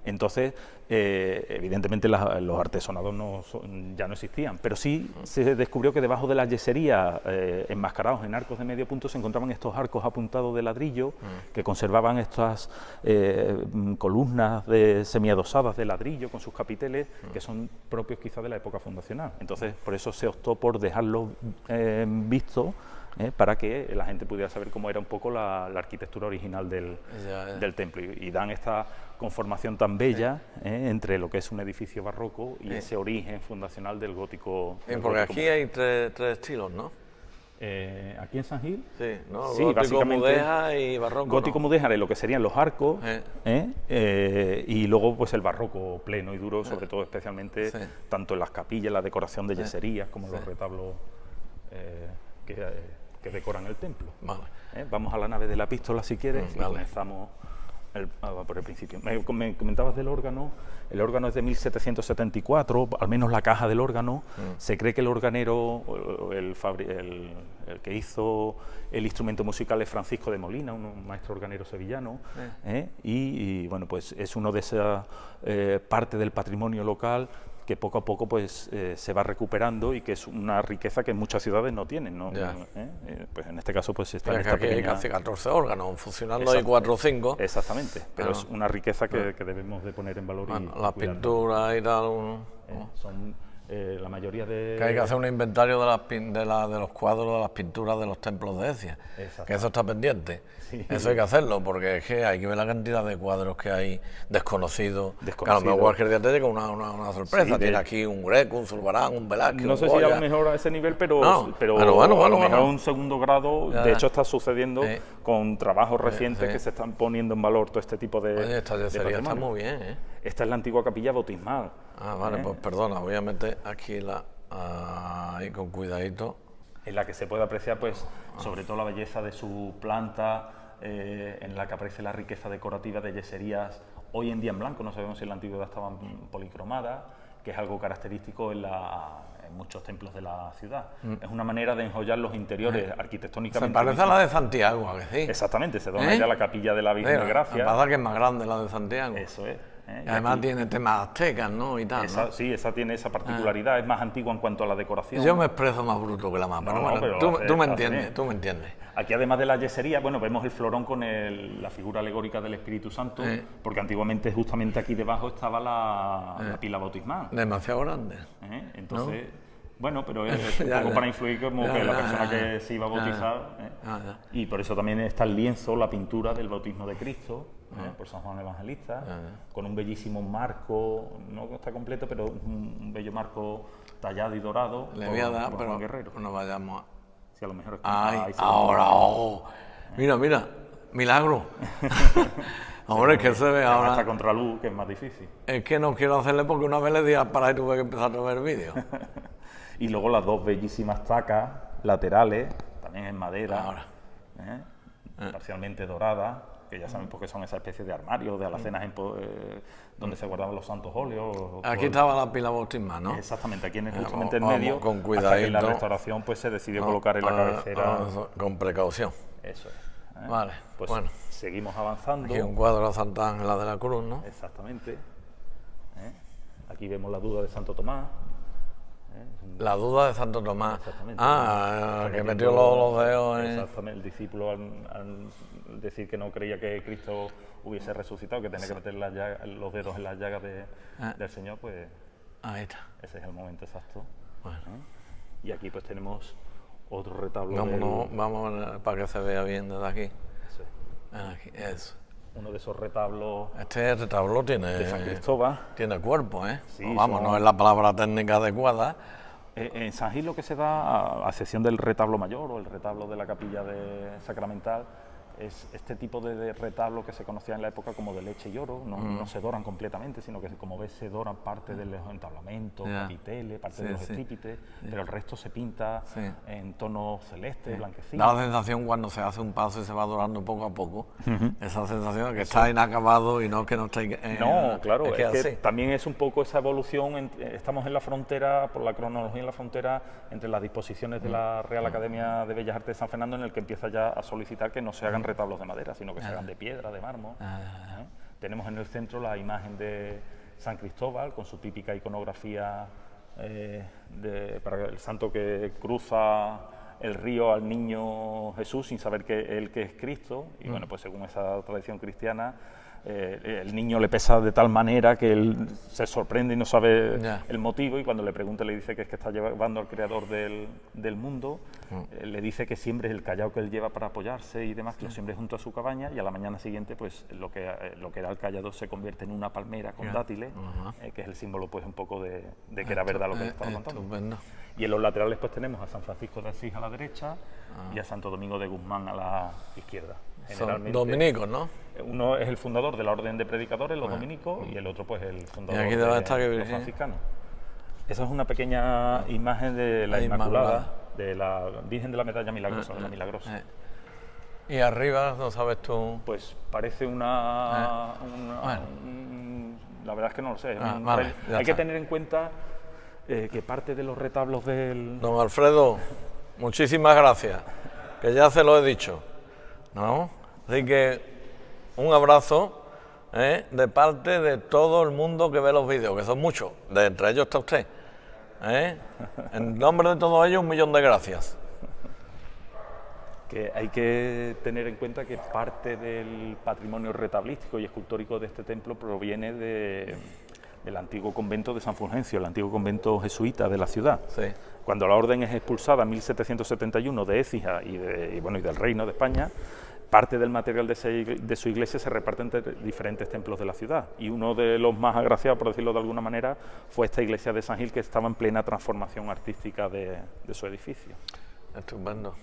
Entonces, evidentemente los artesonados ya no existían, pero sí se descubrió que debajo de las yeserías, enmascarados en arcos de medio punto, se encontraban estos arcos apuntados de ladrillo que conservaban estas columnas semiadosadas de ladrillo con sus capiteles, que son propios quizás de la época fundacional. Entonces, por eso se optó por dejarlos vistos, para que la gente pudiera saber cómo era un poco la arquitectura original del templo, y dan esta conformación tan bella entre lo que es un edificio barroco y ese origen fundacional del gótico. Porque aquí hay tres estilos, ¿no? Aquí en San Gil, sí, ¿no? Sí, gótico mudéjar y barroco. Gótico ¿no? mudéjar es lo que serían los arcos, y luego pues el barroco pleno y duro, sobre todo especialmente tanto en las capillas, la decoración de yeserías, como los retablos que decoran el templo. Vale. Vamos a la nave de la Epístola si quieres y comenzamos por el principio. Me comentabas del órgano. El órgano es de 1774, al menos la caja del órgano. Se cree que el organero, el que hizo el instrumento musical, es Francisco de Molina, un maestro organero sevillano, y bueno, pues es uno de esa parte del patrimonio local que poco a poco pues se va recuperando, y que es una riqueza que muchas ciudades no tienen, ¿no? Pues en este caso pues está en esta pequeña... Hay casi 14 órganos, funcionando hay 4 o 5. Exactamente, pero es una riqueza que debemos de poner en valor. Las pinturas y tal... son la mayoría de... Que hay que hacer un inventario de los cuadros, de las pinturas de los templos de Ecija, que eso está pendiente. Sí. Eso hay que hacerlo, porque es que hay que ver la cantidad de cuadros que hay desconocidos. Que a lo mejor cualquier día te llega una sorpresa. Tiene aquí un Greco, un Zurbarán, un Velázquez, no sé si a lo mejor a ese nivel, pero a lo mejor un segundo grado. De hecho está sucediendo con trabajos recientes que se están poniendo en valor todo este tipo de... Oye, esta yesería está muy bien, Esta es la antigua capilla bautismal. Vale, pues perdona, voy a meter aquí ahí con cuidadito. En la que se puede apreciar, pues, sobre todo la belleza de su planta, en la que aparece la riqueza decorativa de yeserías, hoy en día en blanco, no sabemos si en la antigüedad estaban policromadas, que es algo característico en muchos templos de la ciudad. Es una manera de enjollar los interiores arquitectónicamente. Se parece a la de Santiago, ¿a que sí? Exactamente, se dona ya la capilla de la Virgen de Gracia. Me pasa que es más grande la de Santiago. Eso es. Y además tiene temas aztecas, ¿no? Y tal, ¿no? Sí, esa tiene esa particularidad, es más antigua en cuanto a la decoración. Yo me expreso más bruto que la más, pero No, bueno, pero tú me entiendes, tú me entiendes. Aquí, además de la yesería, bueno, vemos el florón con la figura alegórica del Espíritu Santo, porque antiguamente justamente aquí debajo estaba la pila bautismal. Demasiado grande. Entonces, bueno, pero es un poco para influir como que la persona que se iba a bautizar. Y por eso también está el lienzo, la pintura del bautismo de Cristo, por San Juan Evangelista, con un bellísimo marco, no está completo, pero un bello marco tallado y dorado. Le voy a dar, por pero Juan Guerrero. no vayamos a... Si a lo mejor es Ay, ahora, mira, milagro. Ahora es que se ve ahora. Hasta contraluz, que es más difícil. Es que no quiero hacerle porque una vez le di a parar y tuve que empezar a ver vídeos. Y luego las dos bellísimas tacas laterales, también en madera, Ahora. parcialmente doradas, que ya saben porque son esa especie de armarios, de alacenas donde se guardaban los santos óleos. Aquí estaba la pila bautismal, ¿no? Exactamente, aquí justamente en Vamos medio, con hasta cuidadito. que en la restauración pues se decidió colocar en la cabecera. Con precaución. Eso es. Vale, Pues bueno. seguimos avanzando. Aquí un cuadro de Santa Ángela de la Cruz, ¿no? Exactamente. Aquí vemos la duda de Santo Tomás. La duda de Santo Tomás. Exactamente. Que metió los dedos en... Exactamente, el discípulo al decir que no creía que Cristo hubiese resucitado, que tenía que meter los dedos en las llagas del Señor, pues Ahí está. ese es el momento exacto. Bueno. Y aquí pues tenemos otro retablo. Vamos para que se vea bien desde aquí. Eso es. Aquí, eso. Uno de esos retablos Este retablo de San Cristóbal. tiene cuerpo, ¿eh? Sí, no es la palabra técnica adecuada. En San Gil lo que se da, a excepción del retablo mayor o el retablo de la capilla sacramental, es este tipo de retablo que se conocía en la época como de leche y oro. No se doran completamente, sino que, como ves, se doran parte de los entablamentos, capiteles, parte de los estípites, pero el resto se pinta en tonos celestes, blanquecinos. Da la sensación cuando se hace un paso y se va dorando poco a poco, esa sensación de que está inacabado y no que no está... No, claro, es que así. también es un poco esa evolución, estamos en la frontera, por la cronología en la frontera, entre las disposiciones de la Real Academia de Bellas Artes de San Fernando, en el que empieza ya a solicitar que no se hagan retablos de madera, sino que se hagan de piedra, de mármol. Tenemos en el centro la imagen de San Cristóbal, con su típica iconografía para el santo que cruza el río al niño Jesús sin saber que él que es Cristo, y bueno, pues según esa tradición cristiana, el niño le pesa de tal manera que él se sorprende y no sabe el motivo, y cuando le pregunta le dice que es que está llevando al creador del mundo, le dice que siembre el callao que él lleva para apoyarse y demás, que lo siembre junto a su cabaña, y a la mañana siguiente pues lo que era el callado se convierte en una palmera con dátiles, que es el símbolo pues un poco de que era verdad lo que le estaba contando. Estupendo. Y en los laterales pues tenemos a San Francisco de Asís a la derecha y a Santo Domingo de Guzmán a la izquierda. Son dominicos, ¿no? Uno es el fundador de la Orden de Predicadores, los dominicos, y el otro pues el fundador aquí debe estar de los franciscanos. Esa es una pequeña imagen de la Inmaculada, de la Virgen de la Medalla Milagrosa, de la Milagrosa. Y arriba, ¿no sabes tú? Pues parece la verdad es que no lo sé. Hay que tener en cuenta que parte de los retablos del... Don Alfredo, muchísimas gracias, que ya se lo he dicho, ¿no? Así que un abrazo de parte de todo el mundo que ve los vídeos, que son muchos, de entre ellos está usted. En nombre de todos ellos, 1.000.000 de gracias. Que hay que tener en cuenta que parte del patrimonio retablístico y escultórico de este templo proviene del antiguo convento de San Fulgencio, el antiguo convento jesuita de la ciudad. Sí. Cuando la orden es expulsada en 1771 de Écija y del Reino de España, parte del material de su iglesia se reparte entre diferentes templos de la ciudad, y uno de los más agraciados, por decirlo de alguna manera, fue esta iglesia de San Gil, que estaba en plena transformación artística de su edificio. Estupendo.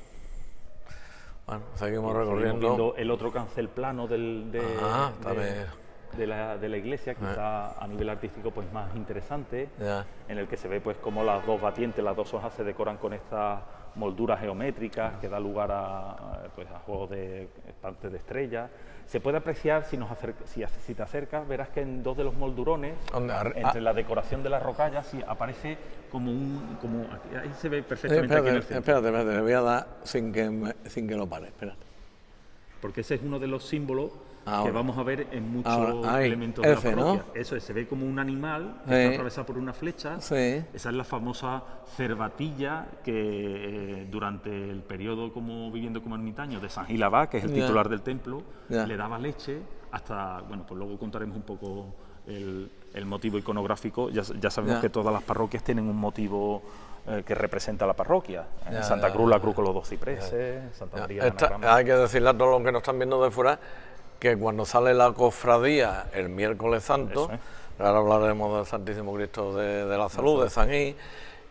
Bueno, seguimos recorriendo. Seguimos viendo el otro cancel plano de la iglesia, quizá a nivel artístico pues más interesante, en el que se ve pues como las dos batientes, las dos hojas se decoran con estas molduras geométricas que da lugar a juegos de partes de estrellas. Se puede apreciar, si te acercas, verás que en dos de los moldurones, entre la decoración de las rocallas, sí, aparece ahí se ve perfectamente. Espérate, le voy a dar sin que lo pare, espérate. Porque ese es uno de los símbolos que vamos a ver en muchos elementos de la ese, parroquia. ¿no? Eso es, se ve como un animal que está atravesado por una flecha. Sí. Esa es la famosa cervatilla que durante el periodo viviendo como ermitaño de San Gil Abad, que es el titular del templo, le daba leche hasta, bueno, pues luego contaremos un poco el motivo iconográfico. Ya sabemos que todas las parroquias tienen un motivo que representa la parroquia. En Santa Cruz, la cruz con los 2 cipreses, Santa María de Anagrama. Hay que decirle a todos los que nos están viendo de fuera que cuando sale la cofradía el miércoles santo, ahora hablaremos del Santísimo Cristo de la Salud, de San Gil,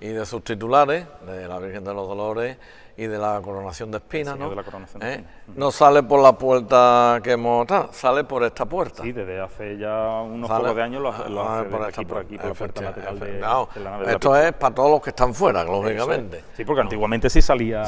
y de sus titulares, de la Virgen de los Dolores y de la Coronación de Espinas, ¿no? De la Coronación de Espinas. No sale por la puerta que hemos... sale por esta puerta. Sí, desde hace ya unos pocos de años lo hace por aquí, por la puerta lateral de la nave. Esto es para todos los que están fuera, lógicamente. Sí, porque antiguamente sí salía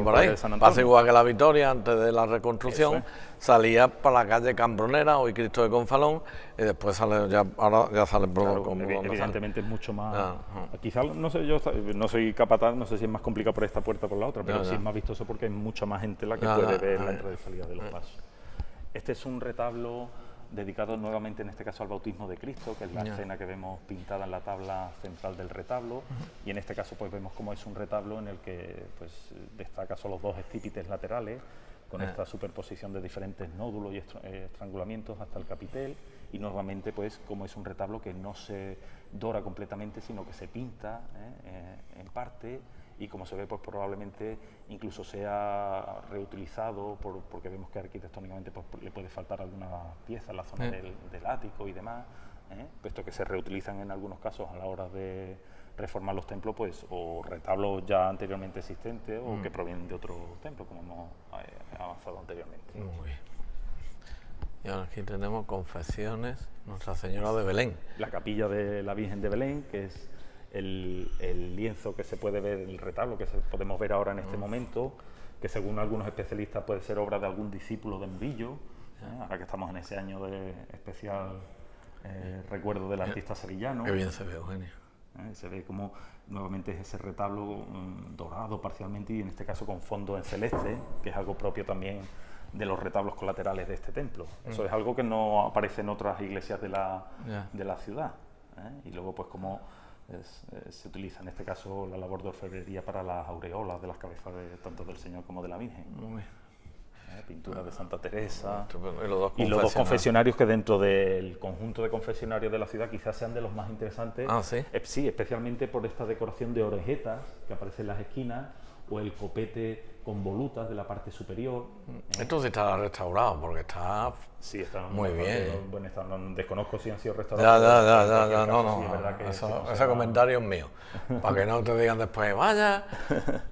por ahí. Pasa igual que la Victoria, antes de la reconstrucción, salía para la calle Cambronera, hoy Cristo de Confalón, y después sale, ahora ya sale por como evidentemente es mucho más... Quizás, no sé, yo no soy capataz, no sé si es más complicado por esta puerta o por la otra, pero sí es más vistoso porque hay mucha más gente la que puede ver la entrada y salida de los pasos. Este es un retablo dedicado nuevamente, en este caso, al bautismo de Cristo, que es la escena que vemos pintada en la tabla central del retablo, y en este caso pues vemos cómo es un retablo en el que pues destaca solo 2 estípites laterales, con esta superposición de diferentes nódulos y estrangulamientos hasta el capitel, y nuevamente pues como es un retablo que no se dora completamente, sino que se pinta en parte, y como se ve pues probablemente incluso sea reutilizado porque vemos que arquitectónicamente pues le puede faltar alguna pieza en la zona del ático y demás, puesto que se reutilizan en algunos casos a la hora de reformar los templos, pues o retablos ya anteriormente existentes o que provienen de otro templo, como hemos avanzado anteriormente. Muy bien. Y ahora aquí tenemos Confesiones Nuestra Señora de Belén. La capilla de la Virgen de Belén, que es el lienzo que se puede ver, el retablo que podemos ver ahora en este momento, que según algunos especialistas puede ser obra de algún discípulo de Murillo, ahora que estamos en ese año de especial recuerdo del artista sevillano. Qué bien se ve, Eugenio. Se ve como nuevamente es ese retablo dorado parcialmente, y en este caso con fondo en celeste, que es algo propio también de los retablos colaterales de este templo. Eso es algo que no aparece en otras iglesias de la ciudad. Y luego pues como se utiliza en este caso la labor de orfebrería para las aureolas de las cabezas tanto del Señor como de la Virgen. Muy bien. Pintura de Santa Teresa y los 2 confesionarios, que dentro del conjunto de confesionarios de la ciudad quizás sean de los más interesantes. Sí, especialmente por esta decoración de orejetas que aparece en las esquinas, o el copete con volutas de la parte superior. Esto sí está restaurado porque está, muy bien. Buen estado. No, desconozco si han sido restaurados. No. Ese comentario es mío. Para que no te digan después, vaya,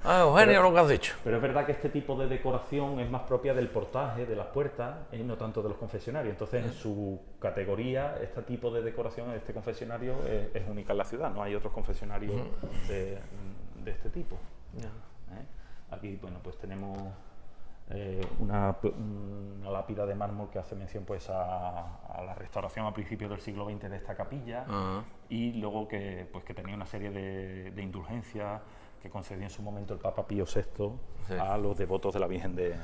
Eugenio, lo que has dicho. Pero es verdad que este tipo de decoración es más propia del portaje, de las puertas, y no tanto de los confesionarios. Entonces, en su categoría, este tipo de decoración, este confesionario, es única en la ciudad. No hay otros confesionarios de este tipo. Aquí, bueno, pues tenemos una lápida de mármol que hace mención pues a la restauración a principios del siglo XX de esta capilla, y luego que tenía una serie de indulgencias que concedió en su momento el Papa Pío VI a los devotos de la Virgen de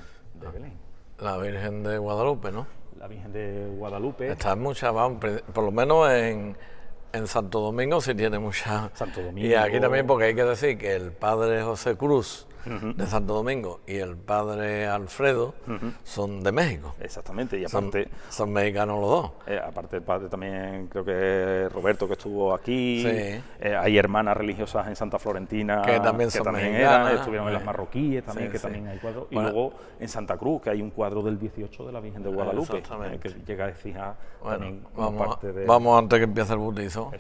Belén. La Virgen de Guadalupe, ¿no? La Virgen de Guadalupe. Está mucha, por lo menos en Santo Domingo sí tiene mucha. Santo Domingo. Y aquí también, porque hay que decir que el padre José Cruz de Santo Domingo y el padre Alfredo son de México. Exactamente, y aparte son mexicanos los 2. Aparte el padre también, creo que Roberto, que estuvo aquí. Hay hermanas religiosas en Santa Florentina que también estuvieron en las marroquíes también, también hay cuadros. Y luego en Santa Cruz, que hay un cuadro del 18 de la Virgen de Guadalupe, que llega a fijar también como parte de... Vamos antes que empiece el bautizo.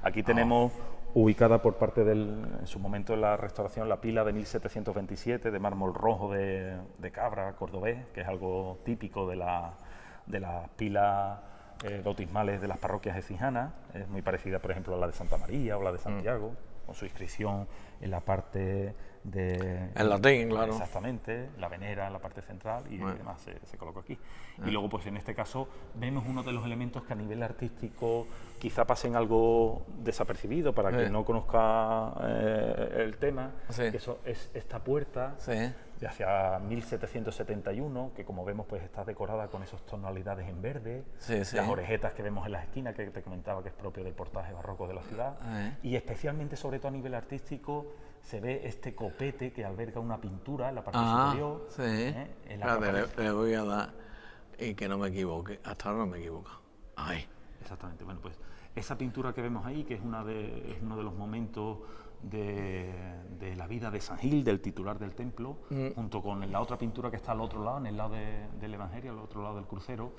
Aquí tenemos ubicada por parte en su momento de la restauración, la pila de 1727 de mármol rojo de Cabra, cordobés, que es algo típico de las pilas bautismales de las parroquias efijanas. Es muy parecida, por ejemplo, a la de Santa María o la de Santiago, con su inscripción en la parte de... En latín, claro. Exactamente, la venera en la parte central, y además se colocó aquí. Y luego, pues en este caso, vemos uno de los elementos que a nivel artístico quizá pasen algo desapercibido para quien no conozca el tema, que es esta puerta de hacia 1771, que como vemos pues está decorada con esas tonalidades en verde, Sí, sí. las orejetas que vemos en las esquinas, que te comentaba que es propio del portaje barroco de la ciudad, y especialmente, sobre todo a nivel artístico, se ve este copete que alberga una pintura en la parte superior. Sí. En la Espérate, le voy a dar y que no me equivoque. Hasta ahora no me equivoco. Ahí. Exactamente. Bueno, pues esa pintura que vemos ahí, que es uno de los momentos de la vida de San Gil, del titular del templo, junto con la otra pintura que está al otro lado, en el lado del Evangelio, al otro lado del crucero,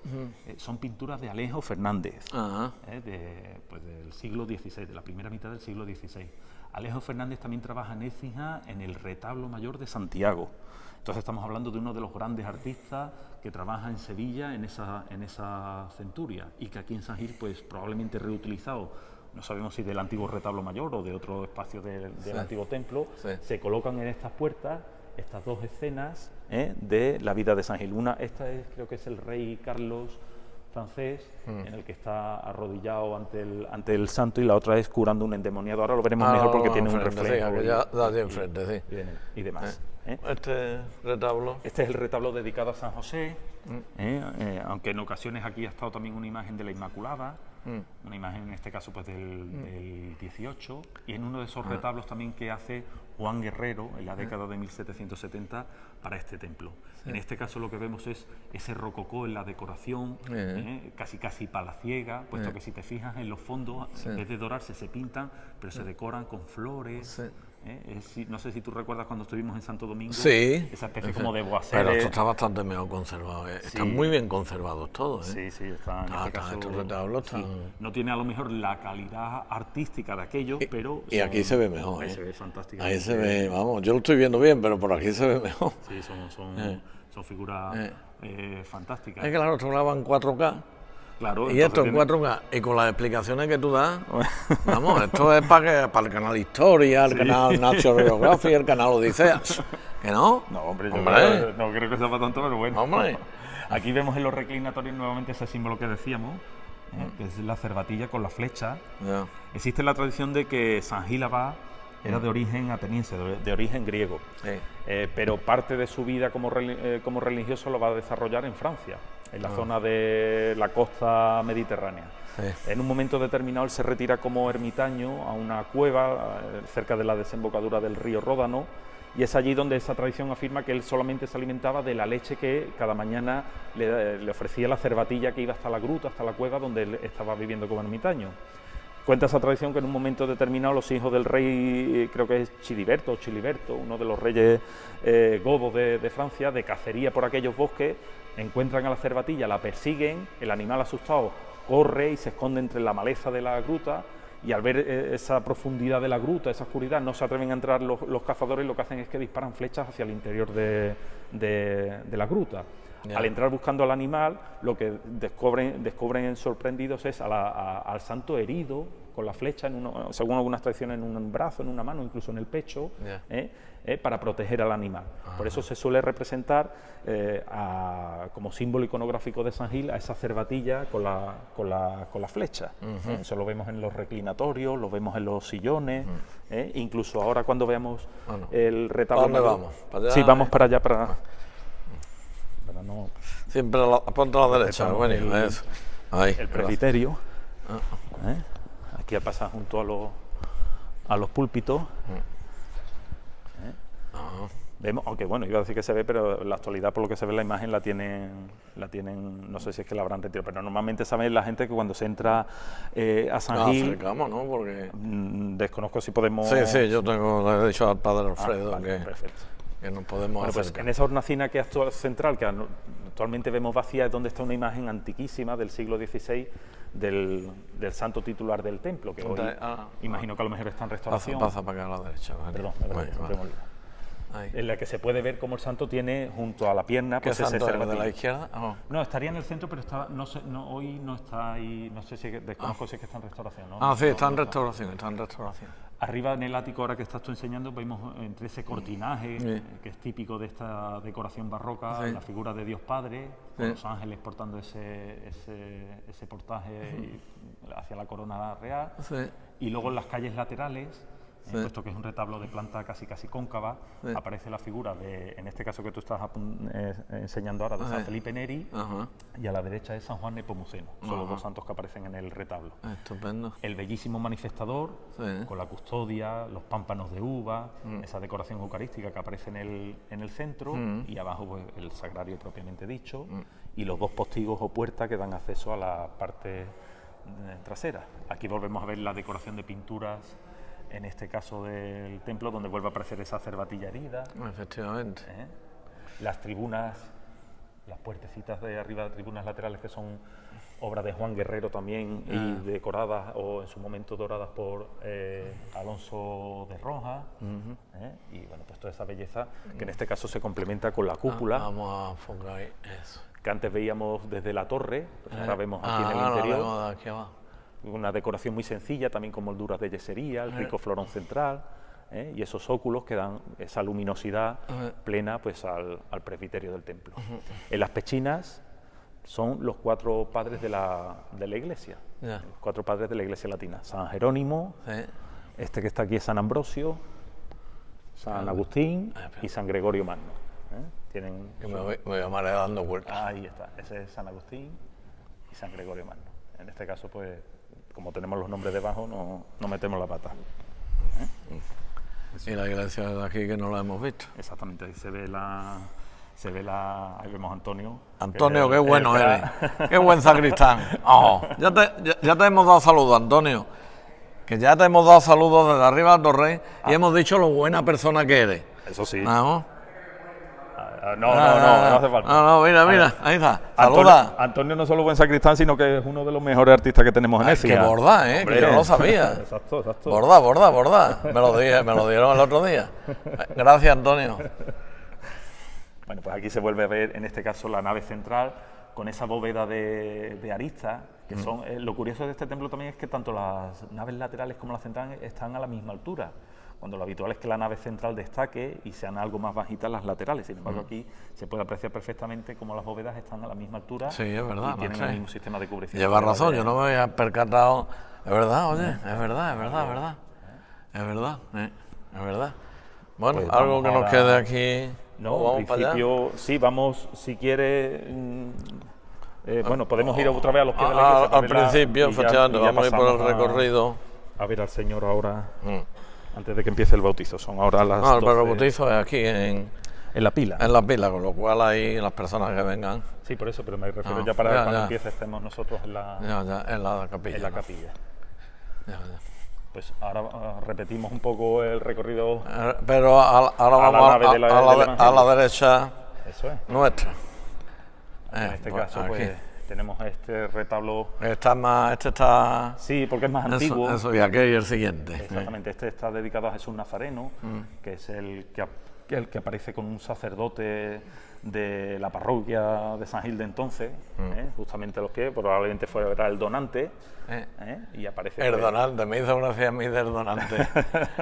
son pinturas de Alejo Fernández, del siglo XVI, de la primera mitad del siglo XVI. Alejo Fernández también trabaja en Écija en el retablo mayor de Santiago. Entonces estamos hablando de uno de los grandes artistas que trabaja en Sevilla en esa centuria, y que aquí en San Gil pues probablemente reutilizado, no sabemos si del antiguo retablo mayor o de otro espacio del antiguo templo, se colocan en estas puertas estas dos escenas de la vida de San Gil. Creo que es el rey Carlos francés, en el que está arrodillado ante el santo, y la otra es curando un endemoniado. Ahora lo veremos mejor porque tiene un reflejo y demás. Este retablo. Este es el retablo dedicado a San José, aunque en ocasiones aquí ha estado también una imagen de la Inmaculada, una imagen en este caso pues del 18, y en uno de esos retablos también que hace Juan Guerrero en la década de 1770 para este templo. En este caso lo que vemos es ese rococó en la decoración, casi palaciega, puesto que si te fijas en los fondos, en vez de dorarse se pintan, pero se decoran con flores. No sé si tú recuerdas cuando estuvimos en Santo Domingo, esa especie como de boaceres. Pero esto está bastante mejor conservado, están muy bien conservados todos. Sí, está en este caso. Estos retablos están... No tiene a lo mejor la calidad artística de aquellos, pero... Y aquí se ve mejor. Ahí se ve fantástico. Ahí se ve, vamos, yo lo estoy viendo bien, pero por aquí se ve mejor. Sí, son figuras fantásticas. Es que claro, esto graba en 4K. Claro, y esto en 4K, y con las explicaciones que tú das, vamos, esto es para el canal Historia, el canal National Geographic, el canal Odisea. ¿Que no? No, hombre, yo no creo que sea para tanto, pero bueno. Hombre. Aquí vemos en los reclinatorios nuevamente ese símbolo que decíamos, que es la cervatilla con la flecha. Existe la tradición de que San Gil Abad era de origen ateniense, de origen griego, pero parte de su vida como religioso lo va a desarrollar en Francia, en la zona de la costa mediterránea. En un momento determinado él se retira como ermitaño a una cueva cerca de la desembocadura del río Ródano, y es allí donde esa tradición afirma que él solamente se alimentaba de la leche que cada mañana le ofrecía la cervatilla que iba hasta la gruta, hasta la cueva donde él estaba viviendo como ermitaño. Cuenta esa tradición que en un momento determinado los hijos del rey, creo que es Chiliberto, uno de los reyes godos de Francia, de cacería por aquellos bosques, encuentran a la cervatilla, la persiguen, el animal asustado corre y se esconde entre la maleza de la gruta, y al ver esa profundidad de la gruta, esa oscuridad, no se atreven a entrar los cazadores, lo que hacen es que disparan flechas hacia el interior de la gruta. Al entrar buscando al animal, lo que descubren sorprendidos es al santo herido con la flecha, según algunas tradiciones, en un brazo, en una mano, incluso en el pecho, para proteger al animal. Por eso se suele representar como símbolo iconográfico de San Gil a esa cervatilla con la flecha. Eso lo vemos en los reclinatorios, lo vemos en los sillones, incluso ahora cuando veamos el retablo. ¿Para dónde vamos? ¿Para allá? Sí, vamos para allá, no... Siempre ponte a la derecha, bueno, eso. Ahí, el presbiterio. Aquí ha pasado junto a los púlpitos. Vemos, aunque bueno, iba a decir que se ve, pero en la actualidad por lo que se ve la imagen la tienen, no sé si es que la habrán retirado, pero normalmente sabe la gente que cuando se entra a San Gil... acercamos, ¿no? Porque... desconozco si podemos... Sí, yo le he dicho al padre Alfredo vale, perfecto. Que nos podemos acercar. Pues en esa hornacina que es central, que actualmente vemos vacía, es donde está una imagen antiquísima del siglo XVI del santo titular del templo, que hoy imagino que a lo mejor está en restauración. Pasa para acá a la derecha. Perdón, en la que se puede ver cómo el santo tiene junto a la pierna... ¿Qué pues santo ese es, de la izquierda? No, estaría en el centro, pero hoy no está ahí, no sé si desconozco si es que está en restauración, ¿no? Sí, está en restauración, Arriba en el ático, ahora que estás tú enseñando, vemos entre ese cortinaje, que es típico de esta decoración barroca, la figura de Dios Padre, con los ángeles portando ese portaje hacia la corona real, y luego en las calles laterales puesto que es un retablo de planta casi cóncava, Sí. aparece la figura de, en este caso que tú estás enseñando ahora, de San Felipe Neri, Ajá. y a la derecha es San Juan Nepomuceno. Son los Ajá. dos santos que aparecen en el retablo. Estupendo. El bellísimo manifestador, Sí. con la custodia, los pámpanos de uva, esa decoración eucarística que aparece en el centro, y abajo pues, el sagrario propiamente dicho, y los dos postigos o puertas que dan acceso a la parte trasera. Aquí volvemos a ver la decoración de pinturas, en este caso del templo, donde vuelve a aparecer esa cervatilla herida. Efectivamente. Las tribunas, las puertecitas de arriba, tribunas laterales, que son obra de Juan Guerrero también, y decoradas o en su momento doradas por Alonso de Rojas. Y bueno, pues toda esa belleza que en este caso se complementa con la cúpula, Vamos a enfocar ahí. Eso. que antes veíamos desde la torre, pues ahora vemos aquí en el ahora interior. vemos de aquí abajo. Una decoración muy sencilla, también con molduras de yesería, el rico florón central, y esos óculos que dan esa luminosidad plena pues, al presbiterio del templo. En las pechinas son los 4 padres de la iglesia, Ya. los 4 padres de la iglesia latina: San Jerónimo, Sí. este que está aquí es San Ambrosio, San Agustín y San Gregorio Magno. Tienen, Que me voy a marear dando vueltas. ahí está, ese es San Agustín y San Gregorio Magno. En este caso, pues, como tenemos los nombres debajo, no metemos la pata. Y la iglesia de aquí que no la hemos visto. Exactamente, ahí se ve la... ahí vemos a Antonio. Antonio, que qué bueno el- eres. Qué buen sacristán. Oh, ya te hemos dado saludos, Antonio. Que ya te hemos dado saludos desde arriba al Torrey y hemos dicho lo buena persona que eres. Eso sí. ¿No? No hace falta. No, mira, ahí está. Antonio, Saluda. Antonio no solo buen sacristán, sino que es uno de los mejores artistas que tenemos en Écija. Qué borda, que yo no lo sabía. Exacto. Borda. Me lo dieron el otro día. Gracias, Antonio. Bueno, pues aquí se vuelve a ver, en este caso, la nave central, con esa bóveda de aristas, que son... lo curioso de este templo también es que tanto las naves laterales como la central están a la misma altura, cuando lo habitual es que la nave central destaque y sean algo más bajitas las laterales. Sin embargo, aquí se puede apreciar perfectamente cómo las bóvedas están a la misma altura. Sí, es verdad, y tienen macho. el mismo sistema de cubrimiento. Lleva razón, yo no me había percatado. Es verdad, oye, es verdad. Es verdad. Bueno, Pues algo vamos que nos ahora- quede aquí. No, ¿o vamos en para allá? principio, sí, vamos, si quiere... bueno, podemos ir otra vez a los pies de la iglesia. Al verla, principio, y ya- efectivamente, y ya vamos a ir por el pasamos recorrido. A ver al Señor ahora, antes de que empiece el bautizo. Son ahora las No, el 12 bautizo es aquí en la pila. la pila, con lo cual ahí las personas que vengan, Sí, por eso, pero me refiero Ah, ya para ya, cuando ya. empiece estemos nosotros en la ya, en la capilla. ¿no? capilla. Ya. Pues ahora repetimos un poco el recorrido. Pero ahora A la vamos nave del a Evangelio. la derecha Eso es. nuestra. En este caso, aquí. pues tenemos este retablo. Este está... Sí, porque es más antiguo. Eso, y aquel y el siguiente. Exactamente, este está dedicado a Jesús Nazareno, que es el que aparece con un sacerdote de la parroquia de San Gil de entonces, justamente a los pies, probablemente fuera el donante, y aparece... El pues, donante, me hizo gracia a mí del donante. Eso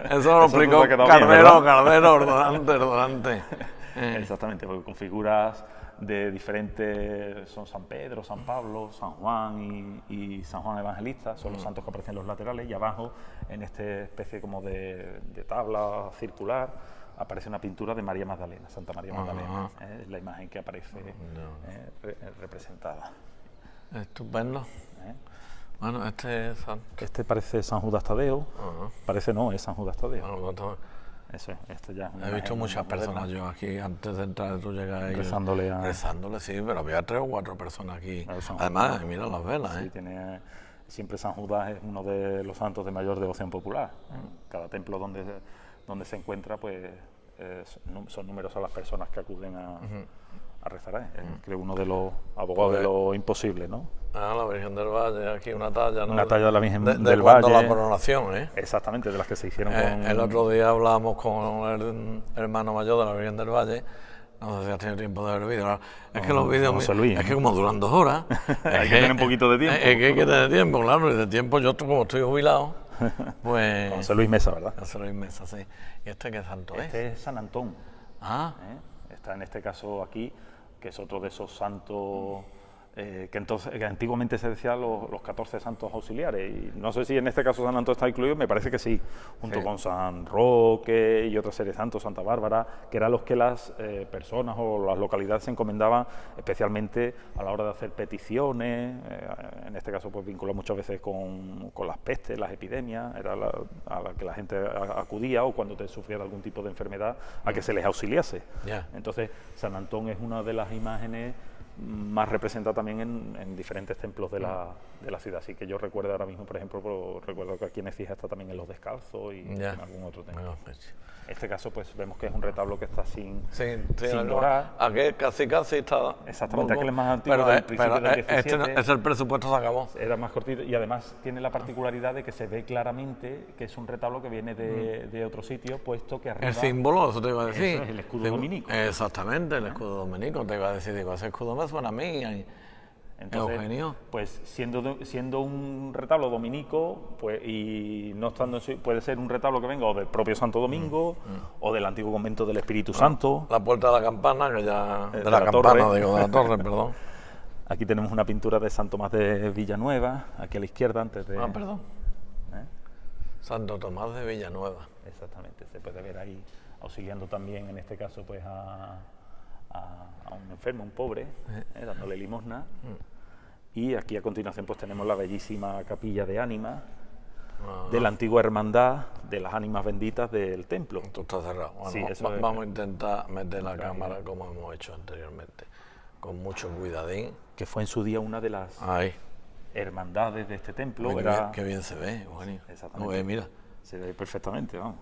lo Eso explicó te ha quedado bien, ¿verdad? Cardero, el donante. Exactamente, porque con figuras de diferentes, son San Pedro, San Pablo, San Juan y San Juan Evangelista, son los santos que aparecen en los laterales, y abajo, en esta especie como de tabla circular, aparece una pintura de María Magdalena, Santa María Magdalena, es la imagen que aparece representada. Estupendo. Bueno, este es San... Este parece San Judas Tadeo, parece no, es San Judas Tadeo. Bueno, Eso es, este ya es una he visto imagen muchas más moderna. personas yo aquí, antes de entrar, tú llegas ahí... Rezándole, sí, pero había 3 o 4 personas aquí. Claro, San Además, Judas. mira las velas, Sí, siempre San Judas es uno de los santos de mayor devoción popular. Cada templo donde se encuentra, pues son numerosas las personas que acuden a rezar. Creo uno de los abogados de lo imposible, ¿no? La Virgen del Valle, aquí una talla, ¿no? Una talla de la Virgen de del cuando Valle. la coronación, Exactamente, de las que se hicieron con... El otro día hablábamos con el hermano mayor de la Virgen del Valle. No sé si has tenido tiempo de ver vídeos. Es que los vídeos, José Luis, es que como duran 2 horas, Hay que tener un poquito de tiempo. Es que hay que tener tiempo, claro, y de tiempo yo como estoy jubilado, pues... José Luis Mesa, ¿verdad? José Luis Mesa, sí. ¿Y este qué santo es? Este es San Antón. Ah, Está en este caso aquí, que es otro de esos santos que antiguamente se decía los 14 santos auxiliares, y no sé si en este caso San Antón está incluido, me parece que sí, junto con San Roque y otra serie de santos, Santa Bárbara, que eran los que las personas o las localidades se encomendaban especialmente a la hora de hacer peticiones, en este caso pues vinculado muchas veces con las pestes, las epidemias, era a la que la gente acudía, o cuando te sufría algún tipo de enfermedad, a que se les auxiliase. Entonces San Antón es una de las imágenes más representada también en diferentes templos de la ciudad. Así que yo recuerdo ahora mismo, por ejemplo, recuerdo que aquí en Écija está también en Los Descalzos y en algún otro templo. En este caso pues vemos que es un retablo que está sin dorar. Aquel casi está... Exactamente, aquel es más antiguo, del principio del 17. Es el presupuesto, se acabó. Era más cortito, y además tiene la particularidad de que se ve claramente que es un retablo que viene de otro sitio, puesto que arriba... El símbolo, eso te iba a decir. Eso es el escudo dominico. Exactamente, el escudo dominico, te iba a decir, digo, ese escudo me suena a mí. Entonces, Eugenio. Pues siendo un retablo dominico, pues, y no estando, puede ser un retablo que venga o del propio Santo Domingo o del antiguo convento del Espíritu Santo. La puerta de la campana, que ya... de la torre, perdón. Aquí tenemos una pintura de San Tomás de Villanueva, aquí a la izquierda, antes de... Perdón. Santo Tomás de Villanueva. Exactamente, se puede ver ahí auxiliando también, en este caso, pues a un enfermo, un pobre, dándole limosna. Y aquí a continuación pues tenemos la bellísima capilla de ánimas de la antigua hermandad de las ánimas benditas del templo. Esto está cerrado. Bueno, Sí, vamos a intentar meter la cámara como hemos hecho anteriormente, con mucho cuidadín. Que fue en su día una de las hermandades de este templo. Qué bien se ve, Eugenio. Exactamente. Mira. Se ve perfectamente, vamos.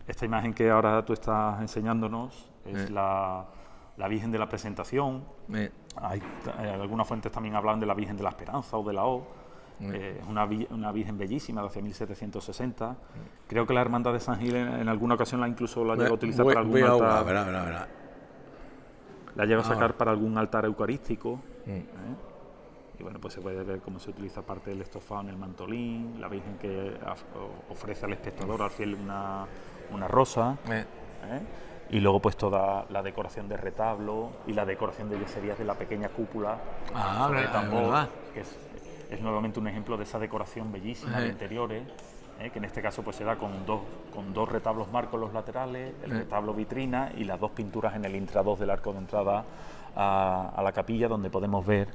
Esta imagen que ahora tú estás enseñándonos es la Virgen de la Presentación. Hay algunas fuentes también hablan de la Virgen de la Esperanza o de la O. Es una Virgen bellísima de hacia 1760. Creo que la Hermandad de San Gil en alguna ocasión incluso la llega a utilizar para algún altar. Verá. La llega a sacar para algún altar eucarístico. Y bueno, pues se puede ver cómo se utiliza parte del estofado en el mantolín, la Virgen que ofrece al espectador, al fiel, una rosa. Y luego pues toda la decoración de retablo y la decoración de yeserías de la pequeña cúpula sobre tambor, que es nuevamente un ejemplo de esa decoración bellísima de interiores, que en este caso pues se da con dos retablos marcos en los laterales, el retablo vitrina y las dos pinturas en el intrados del arco de entrada a la capilla, donde podemos ver...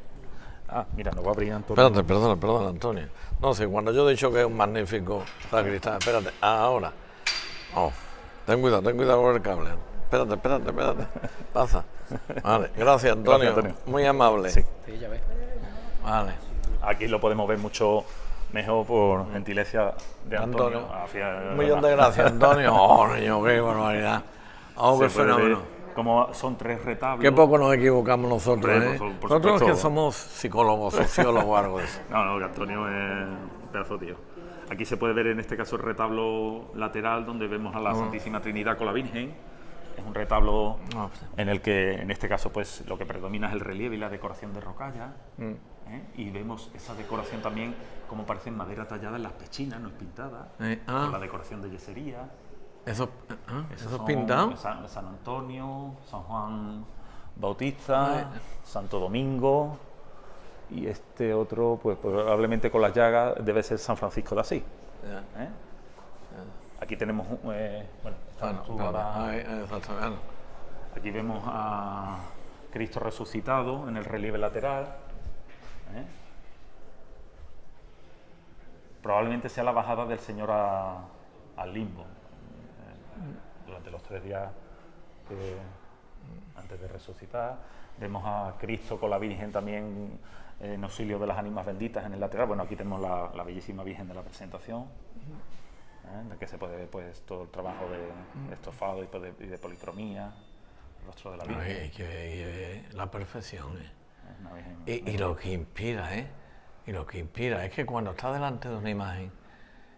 mira, nos va a abrir Antonio. Perdona, Antonio. No sé, cuando yo he dicho que es un magnífico sacristán, espérate, ahora. Ten cuidado con el cable. Espérate. Pasa. Vale, gracias, Antonio. Muy amable. Sí, ya ves. Vale. Aquí lo podemos ver mucho mejor por gentileza de Antonio. Un millón de gracias, Antonio. Niño, qué barbaridad. Qué fenómeno. Como son tres retablos. Qué poco nos equivocamos nosotros, por nosotros supuesto. que somos psicólogos, sociólogos o algo de eso. No, que Antonio es un pedazo tío. Aquí se puede ver en este caso el retablo lateral donde vemos a la Santísima Trinidad con la Virgen. Es un retablo en el que en este caso pues lo que predomina es el relieve y la decoración de rocalla. Y vemos esa decoración también como parece en madera tallada en las pechinas, no es pintada. Con la decoración de yesería. ¿Eso es pintado? San Antonio, San Juan Bautista, Santo Domingo. Y este otro, pues probablemente con las llagas, debe ser San Francisco de Asís. Aquí tenemos, aquí vemos a Cristo resucitado en el relieve lateral. Probablemente sea la bajada del Señor al limbo durante los 3 días antes de resucitar. Vemos a Cristo con la Virgen también en auxilio de las ánimas benditas en el lateral. Bueno, aquí tenemos la bellísima Virgen de la Presentación, en la que se puede ver pues todo el trabajo de estofado y de policromía, el rostro de la Virgen. La perfección, y lo que inspira, y lo que inspira es que cuando está delante de una imagen,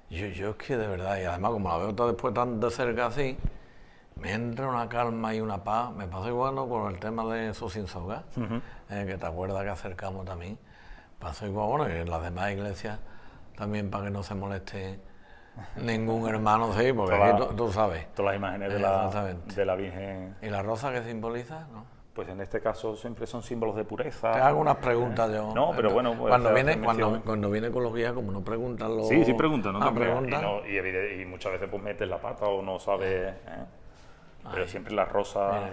yo es que de verdad, y además como la veo después tan de cerca así, me entra una calma y una paz. Me pasa igual con el tema de Sosinsoga, que te acuerdas que acercamos también. Pasa igual, bueno, y en las demás iglesias también, para que no se moleste ningún hermano, porque aquí tú sabes. Todas las imágenes de la Virgen. ¿Y la rosa que simboliza? ¿No? Pues en este caso siempre son símbolos de pureza. Te hago unas preguntas yo. No, pero bueno, pues, cuando viene con los guías, como no preguntan los... Sí, preguntan, ¿no? Preguntan. Y muchas veces pues metes la pata o no sabes... Pero siempre la rosa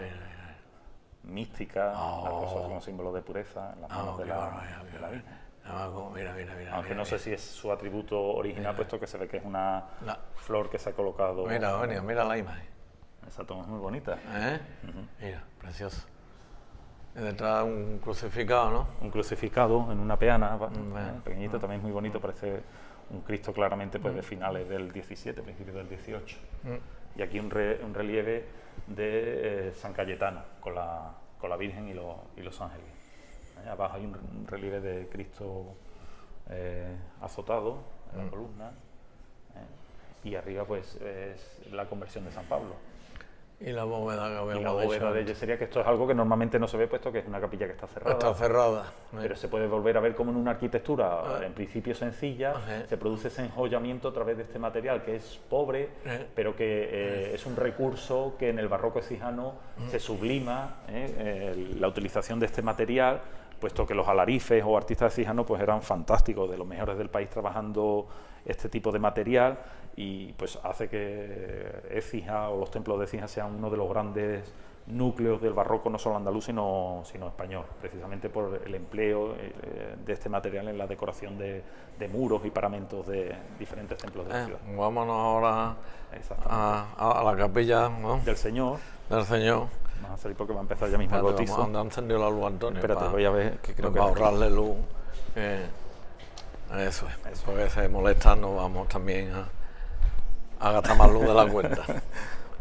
mística, la rosa como símbolo de pureza en las manos de la Virgen. Mira. Aunque no sé si es su atributo original, puesto que se ve que es una flor que se ha colocado... Mira la imagen. Esa toma es muy bonita. Mira, precioso. Y detrás un crucificado, ¿no? Un crucificado en una peana, pequeñito, también muy bonito, parece un Cristo claramente pues de finales del 17, principios del 18. Y aquí un relieve de San Cayetano, con la Virgen y los ángeles. Abajo hay un relieve de Cristo azotado en la columna, y arriba pues es la conversión de San Pablo. Y la bóveda que habíamos Y la bóveda de yesería, que esto es algo que normalmente no se ve, puesto que es una capilla que está cerrada. Está cerrada. Pero se puede volver a ver como en una arquitectura, en principio sencilla, se produce ese enjollamiento a través de este material, que es pobre, pero que es un recurso que en el barroco ecijano se sublima, la utilización de este material, puesto que los alarifes o artistas eциjanos pues eran fantásticos, de los mejores del país trabajando este tipo de material, y pues hace que Écija o los templos de Écija sean uno de los grandes núcleos del barroco, no solo andaluz sino español, precisamente por el empleo de este material en la decoración de muros y paramentos de diferentes templos de la ciudad. Vámonos ahora a la capilla, ¿no? Del Señor. Vamos a salir porque va a empezar ya mismo el bautizo. Vamos a encendido la luz, Antonio. Espérate, voy a ver, que creo que... Para ahorrarle luz. Eso es. Porque se molesta, no vamos también a gastar más luz de la cuenta.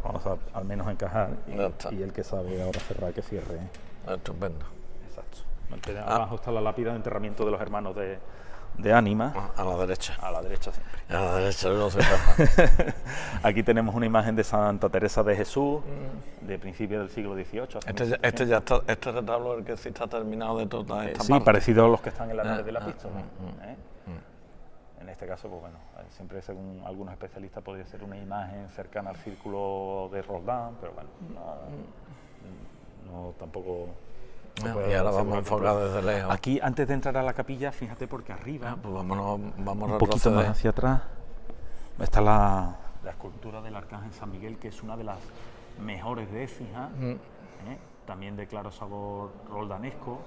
Vamos a al menos encajar y el que sabe ahora cerrar, que cierre. Estupendo. Exacto. Abajo está la lápida de enterramiento de los hermanos de Ánima. A la derecha. A la derecha siempre. A la derecha, no se pasa. Aquí tenemos una imagen de Santa Teresa de Jesús, de principios del siglo XVIII. Este retablo es el que sí está terminado de toda esta parte. Sí, parecido a los que están en la nave de la epístola. En este caso, pues bueno, siempre según algunos especialistas podría ser una imagen cercana al círculo de Roldán, pero bueno, no tampoco... y ahora vamos a enfocar desde lejos. Aquí, antes de entrar a la capilla, fíjate, porque arriba, pues vamos un poquito más hacia atrás, está la escultura del Arcángel San Miguel, que es una de las mejores de Écija, también de claro sabor roldanesco,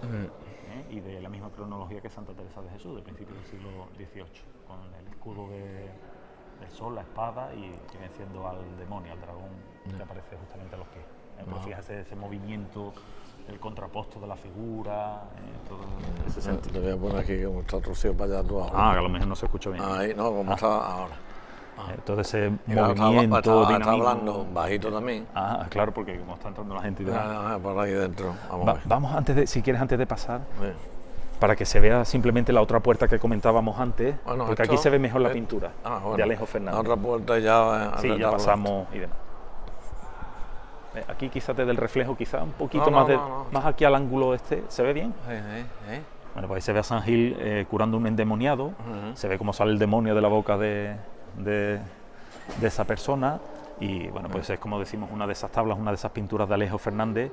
y de la misma cronología que Santa Teresa de Jesús, de principios del siglo XVIII, con el escudo del sol, la espada, y venciendo al demonio, al dragón, que aparece justamente a los pies. Pero fíjate ese movimiento, el contraposto de la figura, todo ese sentido. Te voy a poner aquí como está torcido para allá tú ahora. Que a lo mejor no se escucha bien. Ahí, no, como está ahora. Todo ese movimiento está hablando bajito también. Claro, porque como está entrando la gente y por ahí dentro. Vamos si quieres, antes de pasar, para que se vea simplemente la otra puerta que comentábamos antes, porque aquí se ve mejor la pintura de Alejo Fernández. La otra puerta ya... Sí, ya pasamos y demás. Aquí quizás desde el reflejo, quizás un poquito más aquí al ángulo este, ¿se ve bien? Bueno, pues ahí se ve a San Gil curando un endemoniado, se ve cómo sale el demonio de la boca de esa persona, y bueno, pues es como decimos una de esas tablas, una de esas pinturas de Alejo Fernández,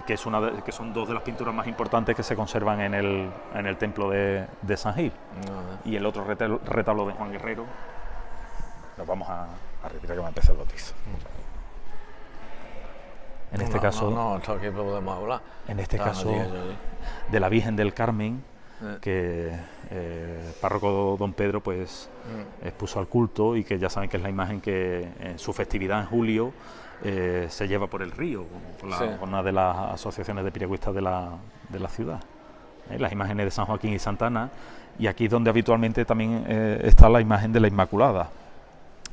que son dos de las pinturas más importantes que se conservan en el templo de San Gil. Y el otro retablo de Juan Guerrero, nos vamos a retirar que va a empezar el bautizo. En este caso, esto aquí podemos hablar. En este caso, de la Virgen del Carmen, que párroco don Pedro pues expuso al culto, y que ya saben que es la imagen que en su festividad en julio se lleva por el río, con una de las asociaciones de piragüistas de la ciudad. Las imágenes de San Joaquín y Santana, y aquí es donde habitualmente también está la imagen de la Inmaculada,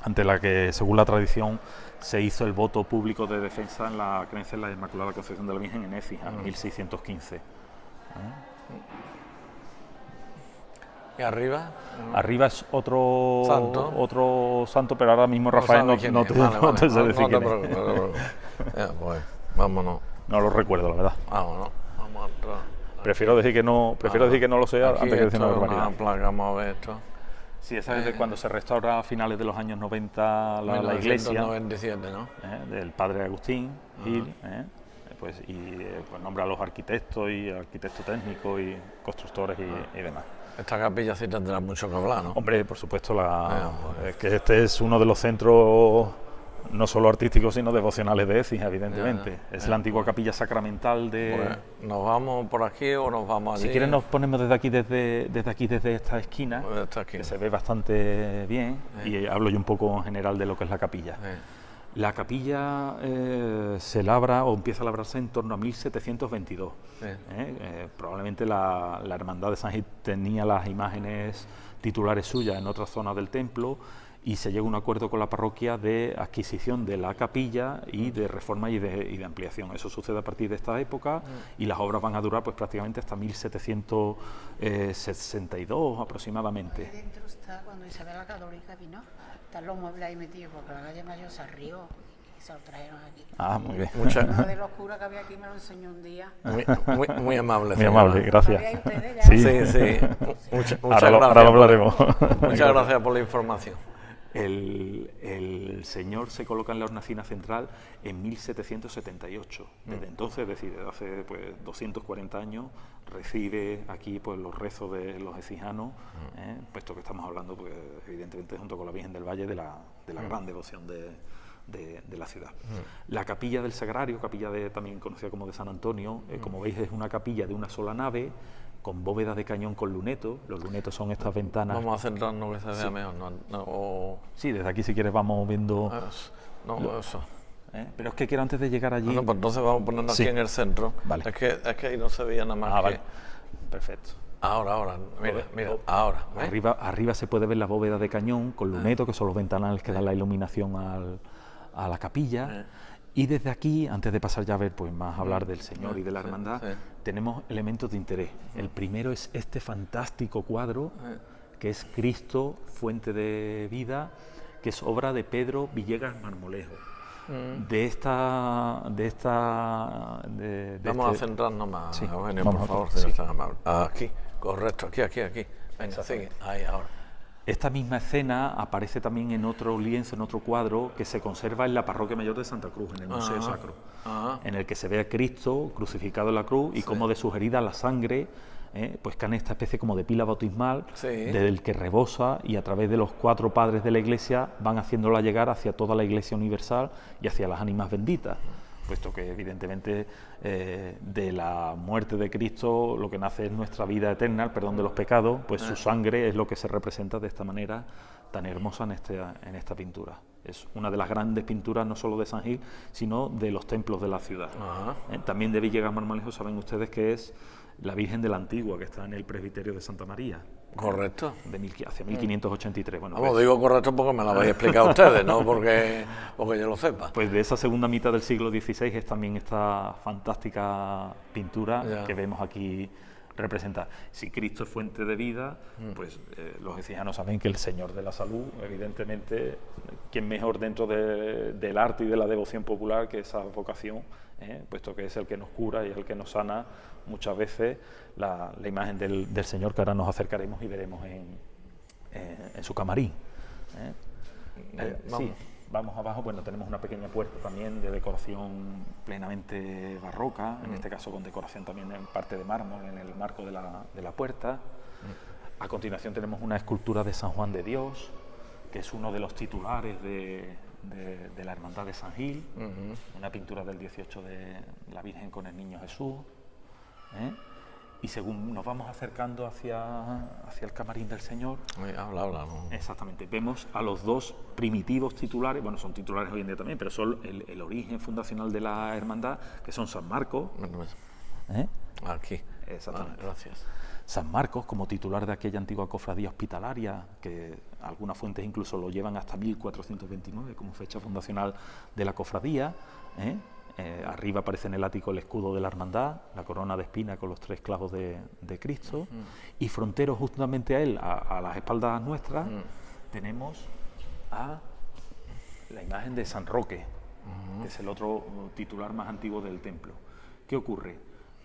ante la que, según la tradición, se hizo el voto público de defensa en la creencia en la Inmaculada Concepción de la Virgen en Écija, en 1615. ¿Y arriba? Arriba es otro santo, pero ahora mismo Rafael no te sé decir quién es. Pues vámonos. No lo recuerdo, la verdad. Vámonos. Vamos a entrar. Prefiero decir que no lo sé antes que decir una barbaridad. Vamos a ver esto. Sí, esa es de cuando se restaura a finales de los años 90 la iglesia. 1997, ¿no? Del padre Agustín Gil, pues nombra a los arquitectos y arquitectos técnicos y constructores y demás. Esta capilla sí tendrá mucho que hablar, ¿no? Hombre, por supuesto, es que este es uno de los centros no solo artísticos, sino devocionales de Écija, evidentemente. Es la antigua capilla sacramental de... Pues, ¿nos vamos por aquí o nos vamos allí? Si quieres nos ponemos desde esta esquina, que se ve bastante bien, y hablo yo un poco en general de lo que es la capilla. La capilla se labra o empieza a labrarse en torno a 1722. Probablemente la Hermandad de San Gil tenía las imágenes titulares suyas en otra zona del templo, y se llega a un acuerdo con la parroquia de adquisición de la capilla y de reforma y de ampliación. Eso sucede a partir de esta época y las obras van a durar pues prácticamente hasta 1762 aproximadamente. Ahí dentro está, cuando Isabel la Católica vino, están los muebles ahí metidos porque la calle Mayor se arrió y se lo trajeron aquí. Ah, muy bien. Uno de los curas que había aquí me lo enseñó un día. Muy amable. Muy amable, gracias. Sí. Muchas gracias. Ahora lo hablaremos. Muchas gracias por la información. El señor se coloca en la hornacina central en 1778. Desde entonces, es decir, desde hace 240 años, recibe aquí pues los rezos de los ecijanos, puesto que estamos hablando, pues evidentemente, junto con la Virgen del Valle, de la gran devoción de la ciudad. La capilla del Sagrario, también conocida como de San Antonio, como veis es una capilla de una sola nave, con bóveda de cañón con luneto. Los lunetos son estas ventanas. Vamos a centrarnos que se vea mejor. Sí, desde aquí si quieres vamos viendo... Eso. Pero es que quiero antes de llegar allí... Pues entonces vamos a ponernos aquí en el centro. Vale. Es que ahí no se veía nada más que... Vale. Perfecto. Ahora, mira, ahora. Arriba se puede ver la bóveda de cañón con luneto, que son los ventanales que dan la iluminación a la capilla. Y desde aquí, antes de pasar ya a ver pues más hablar del Señor y de la Hermandad, tenemos elementos de interés. El primero es este fantástico cuadro, que es Cristo, fuente de vida, que es obra de Pedro Villegas Marmolejo. Vamos a centrarnos más, Eugenio, vamos por favor, sí. señor tan amable. Aquí, correcto, aquí. Venga, sigue, ahí, ahora. Esta misma escena aparece también en otro lienzo, en otro cuadro, que se conserva en la Parroquia Mayor de Santa Cruz, en el Museo Sacro, en el que se ve a Cristo crucificado en la cruz y cómo de sus heridas la sangre, pues cae en esta especie como de pila bautismal, desde el que rebosa, y a través de los 4 padres de la Iglesia van haciéndola llegar hacia toda la Iglesia universal y hacia las ánimas benditas, puesto que evidentemente de la muerte de Cristo lo que nace es nuestra vida eterna, el perdón de los pecados, pues su sangre es lo que se representa de esta manera tan hermosa en esta pintura. Es una de las grandes pinturas no solo de San Gil, sino de los templos de la ciudad. También de Villegas Marmolejo saben ustedes que es la Virgen de la Antigua, que está en el presbiterio de Santa María. Correcto. Hacia 1583. Bueno, vamos, digo correcto porque me lo habéis explicado ustedes, no porque yo lo sepa. Pues de esa segunda mitad del siglo XVI es también esta fantástica pintura que vemos aquí representada. Si Cristo es fuente de vida, pues los ecijanos saben que el Señor de la Salud, evidentemente, ¿quién mejor dentro del arte y de la devoción popular que esa vocación? Puesto que es el que nos cura y es el que nos sana muchas veces, la imagen del Señor, que ahora nos acercaremos y veremos en su camarín. Sí, vamos abajo, bueno, tenemos una pequeña puerta también de decoración plenamente barroca, en este caso con decoración también en parte de mármol en el marco de la puerta. A continuación tenemos una escultura de San Juan de Dios, que es uno de los titulares de la Hermandad de San Gil, una pintura del 18 de la Virgen con el Niño Jesús, y según nos vamos acercando hacia el camarín del Señor, habla, ¿no? Exactamente, vemos a los 2 primitivos titulares, bueno, son titulares hoy en día también, pero son el origen fundacional de la Hermandad, que son San Marcos. Aquí. Exactamente. Gracias. San Marcos, como titular de aquella antigua cofradía hospitalaria, que algunas fuentes incluso lo llevan hasta 1429 como fecha fundacional de la cofradía. Arriba aparece en el ático el escudo de la hermandad, la corona de espina con los 3 clavos de Cristo, y frontero justamente a él, a las espaldas nuestras, tenemos a la imagen de San Roque, que es el otro titular más antiguo del templo. ¿Qué ocurre?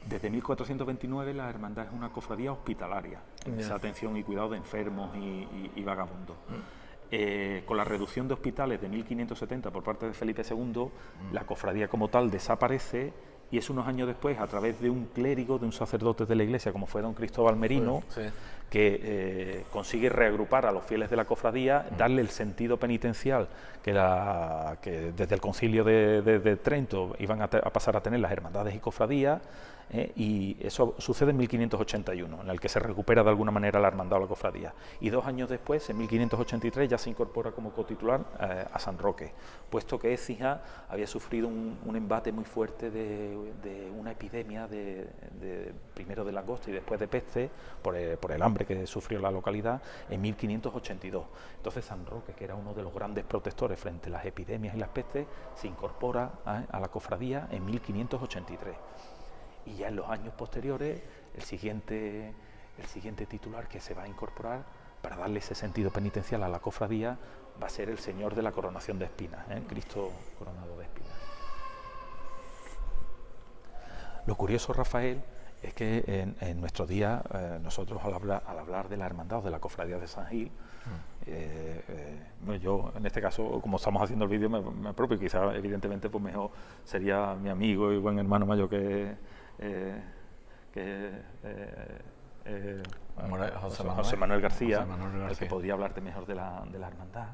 Desde 1429 la hermandad es una cofradía hospitalaria, esa atención y cuidado de enfermos y vagabundos. Con la reducción de hospitales de 1570 por parte de Felipe II, la cofradía como tal desaparece y es unos años después, a través de un clérigo, de un sacerdote de la iglesia, como fue don Cristóbal Merino, Sí. que consigue reagrupar a los fieles de la cofradía, darle el sentido penitencial que desde el concilio de Trento iban a pasar a tener las hermandades y cofradías, y eso sucede en 1581, en el que se recupera de alguna manera la hermandad o la cofradía. Y 2 años después, en 1583, ya se incorpora como cotitular a San Roque, puesto que Écija había sufrido un embate muy fuerte de una epidemia primero de langosta y después de peste, por el hambre que sufrió la localidad, en 1582. Entonces San Roque, que era uno de los grandes protectores frente a las epidemias y las pestes, se incorpora a la cofradía en 1583. Y ya en los años posteriores, el siguiente titular que se va a incorporar para darle ese sentido penitencial a la cofradía va a ser el Señor de la Coronación de Espinas, Cristo coronado de espinas. Lo curioso, Rafael, es que en nuestros días, nosotros al hablar de la hermandad o de la cofradía de San Gil, yo en este caso, como estamos haciendo el vídeo, me apropio, quizá evidentemente pues mejor sería mi amigo y buen hermano mayor José Manuel García, el que podría hablarte mejor de la hermandad,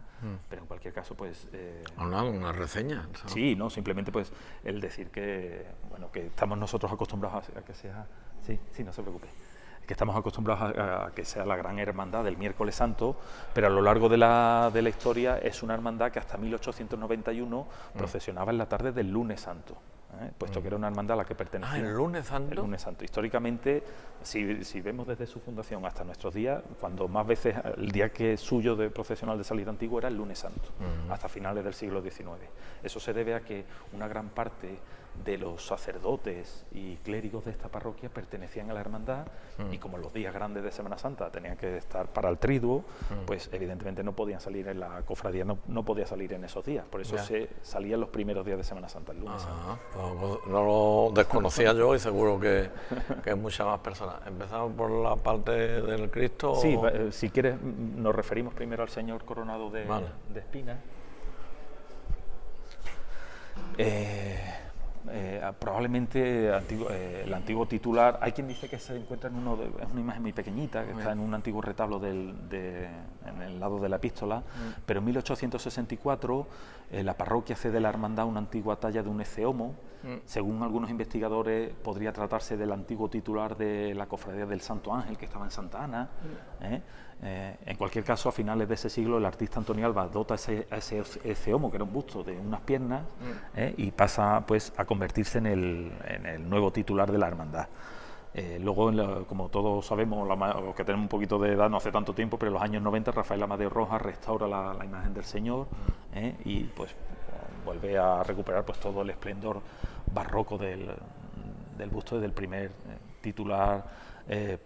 pero en cualquier caso pues una reseña, ¿sabes? sí, no, simplemente pues el decir que bueno, que estamos nosotros acostumbrados a que sea, sí, no se preocupe, que estamos acostumbrados a que sea la gran hermandad del miércoles santo, pero a lo largo de la historia es una hermandad que hasta 1891 procesionaba en la tarde del lunes santo, puesto que era una hermandad a la que pertenecía. ¿El lunes santo? El lunes santo. Históricamente, si vemos desde su fundación hasta nuestros días, cuando más veces el día que suyo de procesional de salida antiguo era el lunes santo, hasta finales del siglo XIX. Eso se debe a que una gran parte de los sacerdotes y clérigos de esta parroquia pertenecían a la hermandad, y como los días grandes de Semana Santa tenían que estar para el triduo, pues evidentemente no podían salir en la cofradía, no podía salir en esos días, por eso se salían los primeros días de Semana Santa, el lunes santo. Pues no lo desconocía yo y seguro que muchas más personas. ¿Empezamos por la parte del Cristo? Sí, si quieres nos referimos primero al Señor coronado de espinas. Probablemente el antiguo titular, hay quien dice que se encuentra en es una imagen muy pequeñita, que está en un antiguo retablo en el lado de la epístola, pero en 1864 la parroquia cede a la hermandad una antigua talla de un eceomo. Según algunos investigadores podría tratarse del antiguo titular de la cofradía del Santo Ángel, que estaba en Santa Ana. En cualquier caso, a finales de ese siglo el artista Antonio Alba dota ese eceomo, que era un busto de unas piernas, y pasa pues a convertirse en el nuevo titular de la hermandad. Luego, como todos sabemos, los que tenemos un poquito de edad, no hace tanto tiempo, pero en los años 90 Rafael Amadeo Rojas restaura la imagen del Señor, y pues vuelve a recuperar pues todo el esplendor barroco del busto y del primer titular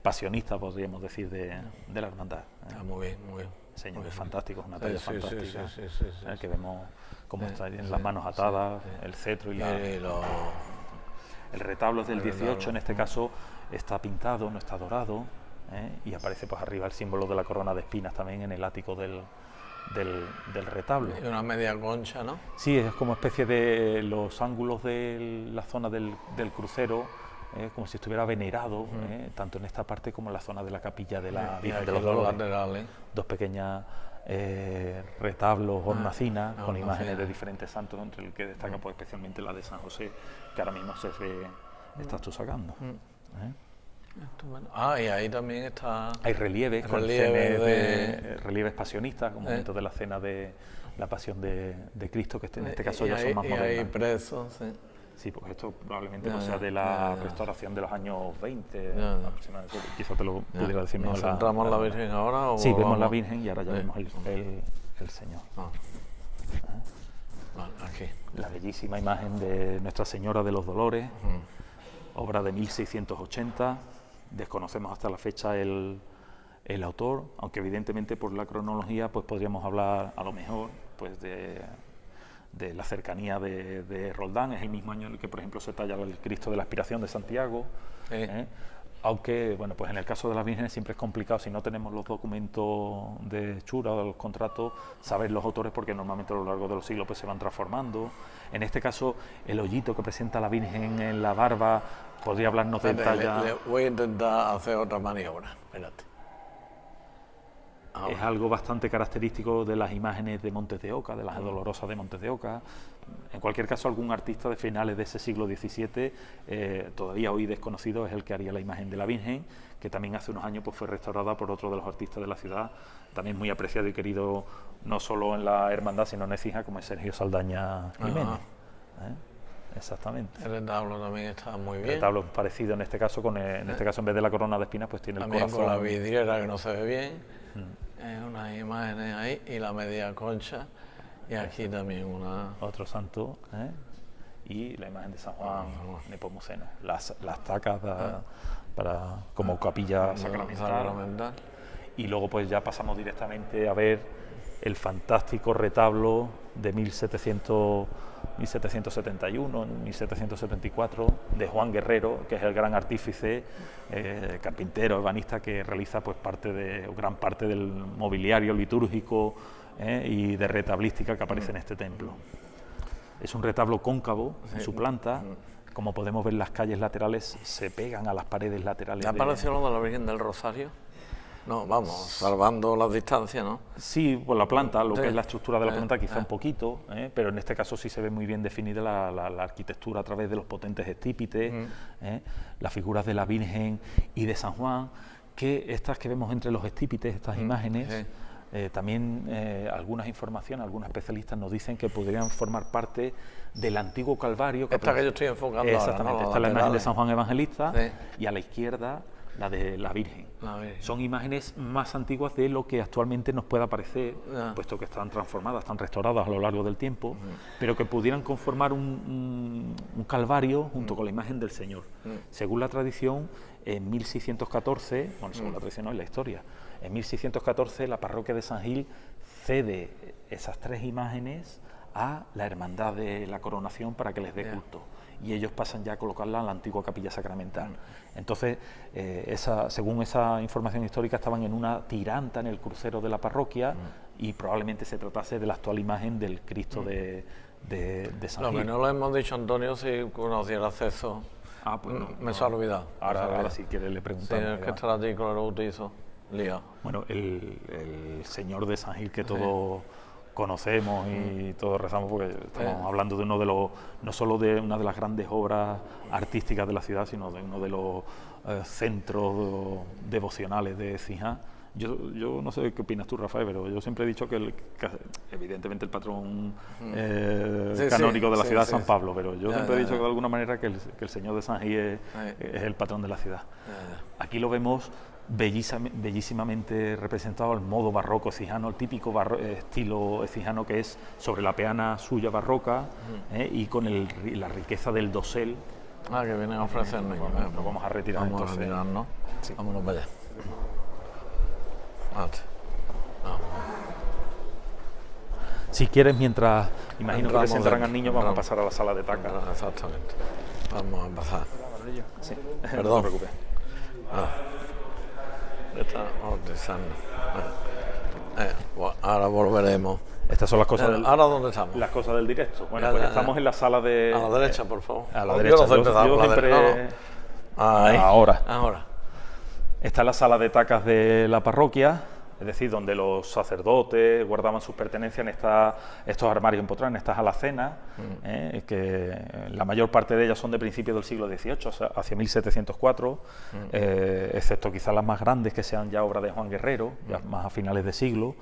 pasionista, podríamos decir, de la hermandad. Muy bien, muy bien. Señor, es fantástico, es una talla fantástica, sí. que vemos cómo está en las manos atadas, el cetro y el retablo es del 18, en este caso está pintado, no está dorado, y aparece pues arriba el símbolo de la corona de espinas también en el ático del retablo. Y una media concha, ¿no? Sí, es como especie de los ángulos de la zona del crucero, como si estuviera venerado, tanto en esta parte como en la zona de la capilla de la Virgen de los Dolores. Laterales. Dos pequeñas retablos, hornacinas, con imágenes de diferentes santos, entre el que destaca pues, especialmente la de San José, que ahora mismo estás tú sacando. Y ahí también está... Hay relieves, con relieves pasionistas, como momentos de la cena de la pasión de Cristo, que en este caso ya son más modernos. Y hay presos, sí. Sí, pues esto probablemente sea de la restauración de los años 20, aproximadamente. Quizá te lo pudiera decir mejor. ¿Nos centramos en la Virgen ahora? Sí, vemos la Virgen y ahora ya vemos el Señor. Aquí. La bellísima imagen de Nuestra Señora de los Dolores, obra de 1680. Desconocemos hasta la fecha el autor, aunque evidentemente por la cronología pues podríamos hablar a lo mejor pues de la cercanía de Roldán. Es el mismo año en el que, por ejemplo, se talla el Cristo de la Aspiración de Santiago. Aunque, bueno, pues en el caso de las vírgenes siempre es complicado, si no tenemos los documentos de hechura o de los contratos, saber los autores, porque normalmente a lo largo de los siglos pues se van transformando. En este caso, el hoyito que presenta la Virgen en la barba, podría hablarnos de talla. Le voy a intentar hacer otra maniobra, espérate. Es algo bastante característico de las imágenes de Montes de Oca, de las Dolorosas de Montes de Oca. En cualquier caso, algún artista de finales de ese siglo XVII, todavía hoy desconocido, es el que haría la imagen de la Virgen, que también hace unos años pues, fue restaurada por otro de los artistas de la ciudad, también muy apreciado y querido no solo en la hermandad, sino en Écija, como es Sergio Saldaña Jiménez. Exactamente. El retablo también está muy bien. El retablo parecido en este caso, en este caso en vez de la corona de espinas, pues tiene también el corazón. Con la vidriera que no se ve bien. Unas imágenes ahí y la media concha. Y aquí también otro santo, y la imagen de San Juan Nepomuceno. Las tacas como capilla sacramental. Y luego pues ya pasamos directamente a ver el fantástico retablo de 1771, 1774, de Juan Guerrero, que es el gran artífice, carpintero, ebanista, que realiza pues gran parte del mobiliario litúrgico y de retablística que aparece en este templo. Es un retablo cóncavo en su planta. Como podemos ver, las calles laterales se pegan a las paredes laterales. ¿Te ha parecido lo de la Virgen del Rosario? No, vamos, salvando las distancias, ¿no? Sí, por la planta, lo que es la estructura de la planta quizá un poquito, pero en este caso sí se ve muy bien definida la arquitectura a través de los potentes estípites, las figuras de la Virgen y de San Juan, que estas que vemos entre los estípites, estas imágenes, también algunas informaciones, algunos especialistas nos dicen que podrían formar parte del antiguo Calvario. Esta que yo estoy enfocando exactamente, ahora, ¿no? Esta es la imagen de San Juan Evangelista y a la izquierda la de la Virgen. Son imágenes más antiguas de lo que actualmente nos pueda parecer, puesto que están transformadas, están restauradas a lo largo del tiempo, pero que pudieran conformar un calvario junto con la imagen del Señor. Según la tradición, en 1614, bueno, según la tradición no, es la historia, en 1614 la parroquia de San Gil cede esas tres imágenes a la Hermandad de la Coronación para que les dé culto. Y ellos pasan ya a colocarla en la antigua capilla sacramental. Entonces, según esa información histórica, estaban en una tiranta en el crucero de la parroquia y probablemente se tratase de la actual imagen del Cristo de San Gil. Lo que no lo hemos dicho, Antonio, si conociera acceso, pues me se ha olvidado. Ahora si quiere le preguntamos. Sí, es que está el artículo lo utilizo, liado. Bueno, el Señor de San Gil que todos conocemos y todos rezamos, porque estamos hablando de uno de los, no solo de una de las grandes obras artísticas de la ciudad, sino de uno de los centros devocionales de Écija. Yo no sé qué opinas tú, Rafael, pero yo siempre he dicho que evidentemente el patrón canónico de la ciudad es San Pablo, pero yo siempre he dicho que de alguna manera que el Señor de San Gil es el patrón de la ciudad. Aquí lo vemos bellísimamente representado al modo barroco ecijano, el típico estilo ecijano que es sobre la peana suya barroca y con la riqueza del dosel. Que vienen a ofrecernos. Nos vamos a retirar entonces. Vamos a retirarnos. Sí. Vámonos para allá. Si quieres, mientras imagino que presentarán al niño, vamos a pasar a la sala de taca. Exactamente. Vamos a pasar. Sí. Perdón. No te preocupes. Está ordenando. Ahora volveremos. Estas son las cosas ¿Ahora dónde estamos? Las cosas del directo. Bueno, pues estamos en la sala de... A la derecha, por favor. A la derecha. Yo siempre... Ahí. Ahora. Está en la sala de tacas de la parroquia, es decir, donde los sacerdotes guardaban sus pertenencias en estos armarios empotrados, en estas alacenas, que la mayor parte de ellas son de principios del siglo XVIII, hacia 1704, excepto quizás las más grandes, que sean ya obra de Juan Guerrero, ya más a finales de siglo,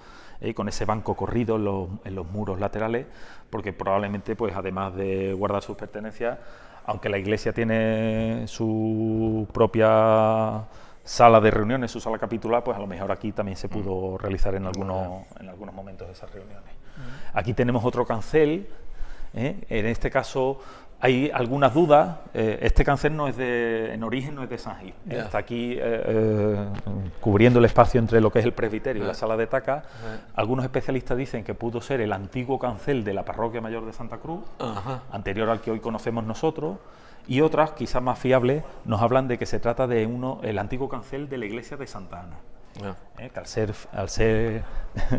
con ese banco corrido en los muros laterales, porque probablemente, pues, además de guardar sus pertenencias, aunque la iglesia tiene su propia sala de reuniones, su sala capitular, pues a lo mejor aquí también se pudo realizar en algunos momentos de esas reuniones. Aquí tenemos otro cancel En este caso hay algunas dudas. Este cancel no es en origen no es de San Gil. Está aquí cubriendo el espacio entre lo que es el presbiterio y la sala de Taca. Algunos especialistas dicen que pudo ser el antiguo cancel de la parroquia mayor de Santa Cruz, anterior al que hoy conocemos nosotros, y otras, quizás más fiables, nos hablan de que se trata de el antiguo cancel de la iglesia de Santa Ana. Que al ser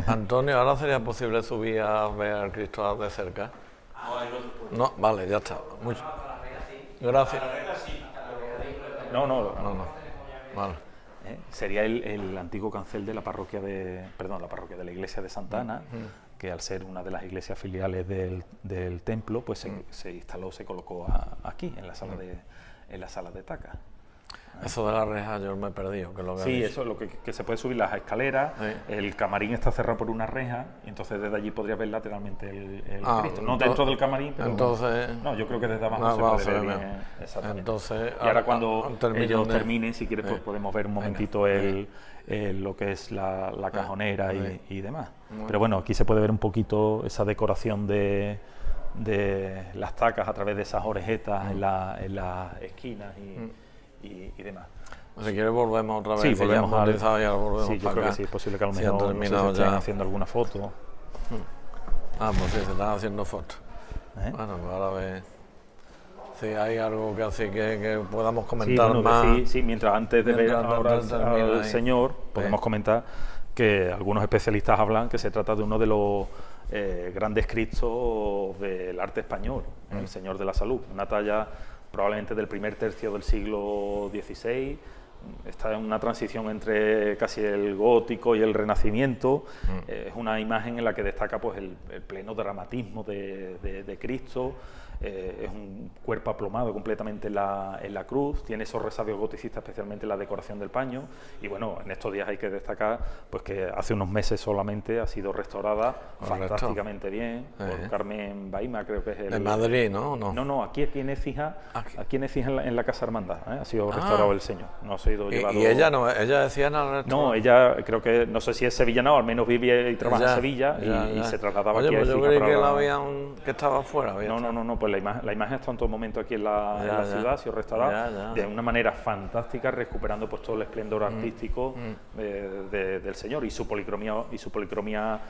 Antonio, ¿ahora sería posible subir a ver al Cristo de cerca? No, vale, ya está. Gracias. No. Vale. Sería el antiguo cancel de la parroquia de la iglesia de Santa Ana, que al ser una de las iglesias filiales del templo, pues se instaló, se colocó aquí, en la sala de Taca. Eso de la reja yo me he perdido, que es lo que Sí, eso es lo que se puede subir las escaleras. Sí. El camarín está cerrado por una reja y entonces desde allí podrías ver lateralmente el Cristo. No entonces, dentro del camarín, pero entonces, no, yo creo que desde abajo se puede ver bien. Exactamente. Entonces, y ahora cuando ellos terminen, si quieres, pues Sí. podemos ver un momentito lo que es la cajonera y demás. Pero bueno, aquí se puede ver un poquito esa decoración de las tacas a través de esas orejetas en las esquinas y demás. Si quieres volvemos otra vez. Sí, si volvemos ya hemos utilizado, ya volvemos sí, yo para creo acá. que sí, es posible que a lo Si mejor han no sé si terminado estén ya. haciendo alguna foto. Pues sí, se están haciendo fotos. Bueno, pues ahora ve si hay algo que así que podamos Sí, comentar bueno, más. mientras antes de ver Mientras ahora termina al ahí. señor, podemos comentar que algunos especialistas hablan que se trata de uno de los grandes Cristos del arte español, el Señor de la Salud, una talla probablemente del primer tercio del siglo XVI. Está en una transición entre casi el gótico y el renacimiento. Es una imagen en la que destaca pues el pleno dramatismo de Cristo. Es un cuerpo aplomado completamente en la cruz, tiene esos resabios goticistas, especialmente en la decoración del paño. Y bueno, en estos días hay que destacar pues que hace unos meses solamente ha sido restaurada fantásticamente bien por Carmen Baima, creo que es En Madrid, ¿no? No, aquí en Écija, en la Casa Hermandad, ha sido restaurado el Señor, no ha sido llevado. ¿Y ella no? ¿Ella decía nada? No, ella creo que, no sé si es sevillana o al menos vive y trabaja en Sevilla y se trasladaba Oye, aquí pues a yo Écija. creí que estaba afuera. No, pues la imagen está en todo momento aquí en la ciudad, ha sido restaurada de una manera fantástica, recuperando pues todo el esplendor artístico del Señor y su policromía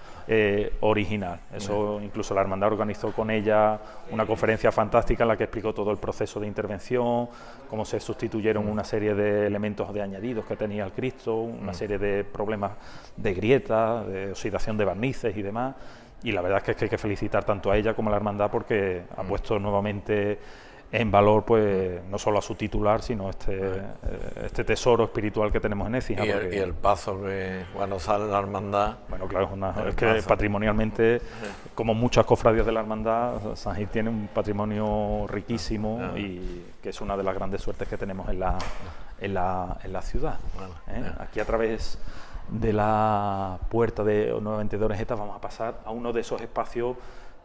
original. Eso incluso la hermandad organizó con ella una conferencia fantástica en la que explicó todo el proceso de intervención, cómo se sustituyeron una serie de elementos de añadidos que tenía el Cristo, una serie de problemas de grietas, de oxidación de barnices y demás. Y la verdad es que hay que felicitar tanto a ella como a la hermandad porque ha puesto nuevamente en valor pues no solo a su titular, sino este tesoro espiritual que tenemos en Écija. Y el paso que cuando sale la hermandad. Bueno, claro, es que patrimonialmente, como muchas cofradías de la hermandad, San Gil tiene un patrimonio riquísimo y que es una de las grandes suertes que tenemos en la ciudad. Aquí a través de la puerta de nuevamente de Orejetas vamos a pasar a uno de esos espacios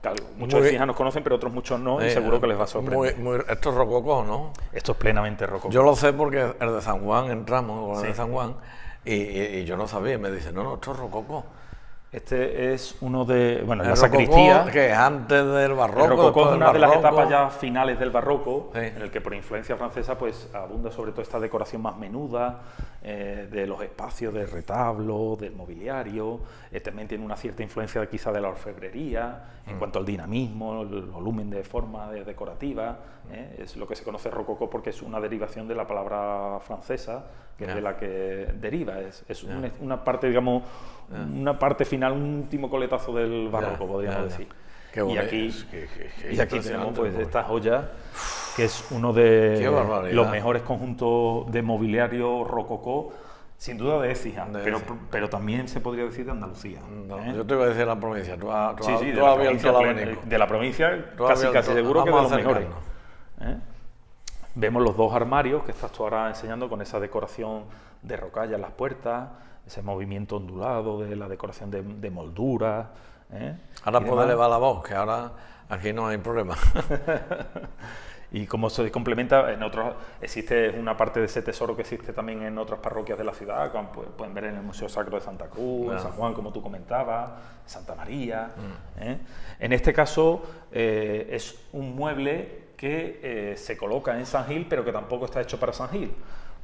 que muchos cijanos conocen, pero otros muchos no, y seguro que les va a sorprender. Esto es rococó, ¿no? Esto es plenamente rococó. Yo lo sé porque el de San Juan entramos, el de San Juan, y yo no sabía, y me dice, no, esto es rococó. Este es uno de, bueno, la rococó, sacristía, que es antes del barroco. El rococó es una de las etapas ya finales del barroco, sí, en el que por influencia francesa pues abunda sobre todo esta decoración más menuda, de los espacios de retablo, del mobiliario. También tiene una cierta influencia quizá de la orfebrería, en cuanto al dinamismo, el volumen de forma decorativa. Es lo que se conoce rococó porque es una derivación de la palabra francesa, que es de la que deriva. Es una parte, digamos, una parte final, un último coletazo del barroco, podríamos decir. Y aquí tenemos pues esta joya, que es uno de los mejores conjuntos de mobiliario rococó, sin duda de Écija, pero también se podría decir de Andalucía. Yo te iba a decir la provincia, tú has abierto de la provincia, casi seguro que de los mejores. Vemos los dos armarios que estás tú ahora enseñando con esa decoración de rocalla en las puertas, ese movimiento ondulado de la decoración de molduras. Ahora puedes elevar la voz, que ahora aquí no hay problema. Y como se complementa, en otros existe una parte de ese tesoro que existe también en otras parroquias de la ciudad, como pueden ver en el Museo Sacro de Santa Cruz, en San Juan, como tú comentabas, Santa María. En este caso es un mueble que se coloca en San Gil, pero que tampoco está hecho para San Gil,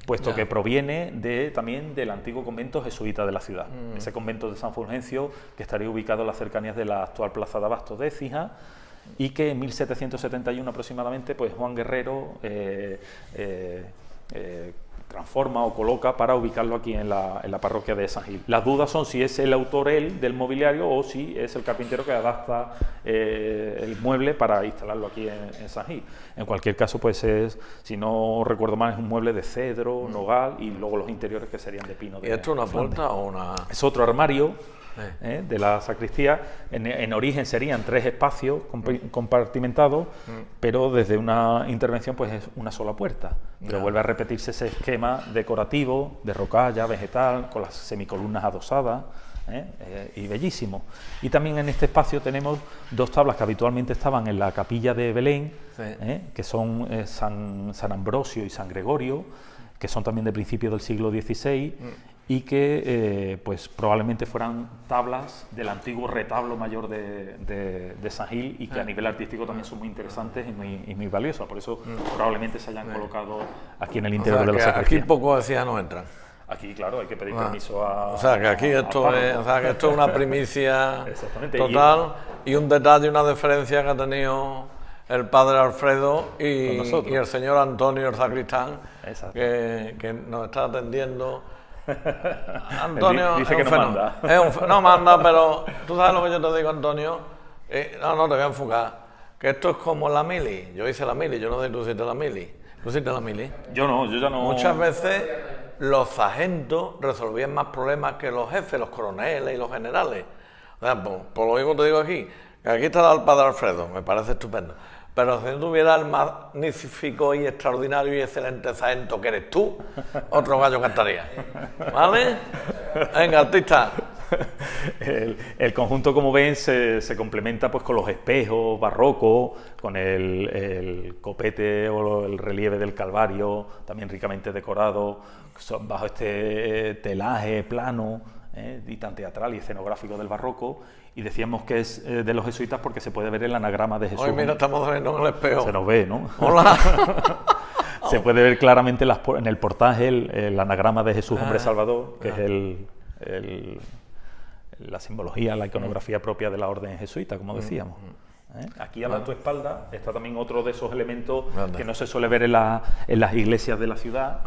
puesto que proviene también del antiguo convento jesuita de la ciudad, ese convento de San Fulgencio, que estaría ubicado en las cercanías de la actual Plaza de Abastos de Écija, y que en 1771 aproximadamente pues Juan Guerrero transforma o coloca para ubicarlo aquí en la parroquia de San Gil. Las dudas son si es el autor él del mobiliario o si es el carpintero que adapta el mueble para instalarlo aquí en San Gil. En cualquier caso, pues si no recuerdo mal, es un mueble de cedro, nogal, y luego los interiores que serían de pino. ¿Y esto es una puerta o una...? Es otro armario de la sacristía. En origen serían 3 espacios compartimentados, pero desde una intervención pues es una sola puerta. Pero vuelve a repetirse ese esquema decorativo de rocalla, vegetal, con las semicolumnas adosadas, y bellísimo. Y también en este espacio tenemos 2 tablas que habitualmente estaban en la capilla de Belén, que son San Ambrosio y San Gregorio, que son también de principios del siglo XVI, y que pues probablemente fueran tablas del antiguo retablo mayor de San Gil, y que a nivel artístico también son muy interesantes y muy valiosas. Por eso probablemente se hayan colocado aquí en el interior de la sacristía. Aquí pocos vecinos entran. Aquí, claro, hay que pedir permiso a... O sea, que aquí esto es una primicia Exactamente. total, y un detalle, una diferencia que ha tenido el padre Alfredo y el señor Antonio, el sacristán, que nos está atendiendo. Antonio dice que no manda. No manda, pero tú sabes lo que yo te digo, Antonio. No te voy a enfocar. Que esto es como la mili. Yo hice la mili, yo no sé si tú hiciste la mili. ¿Tú hiciste la mili? Yo ya no. Muchas veces los sargentos resolvían más problemas que los jefes, los coroneles y los generales. O sea, por lo mismo te digo aquí, que aquí está el padre Alfredo, me parece estupendo. Pero si no tuviera el magnífico y extraordinario y excelente sargento que eres tú, otro gallo cantaría. ¿Vale? Venga, artista. El conjunto, como ven, se complementa pues con los espejos barrocos, con el copete o el relieve del Calvario, también ricamente decorado, bajo este telaje plano y tan teatral y escenográfico del barroco. Y decíamos que es de los jesuitas porque se puede ver el anagrama de Jesús. Hoy mira, estamos viendo en el espejo. Se nos ve, ¿no? Hola. Se puede ver claramente en el portaje el anagrama de Jesús Hombre Salvador, que es la simbología, la iconografía propia de la orden jesuita, como decíamos. Aquí a tu espalda está también otro de esos elementos que no se suele ver en las iglesias de la ciudad,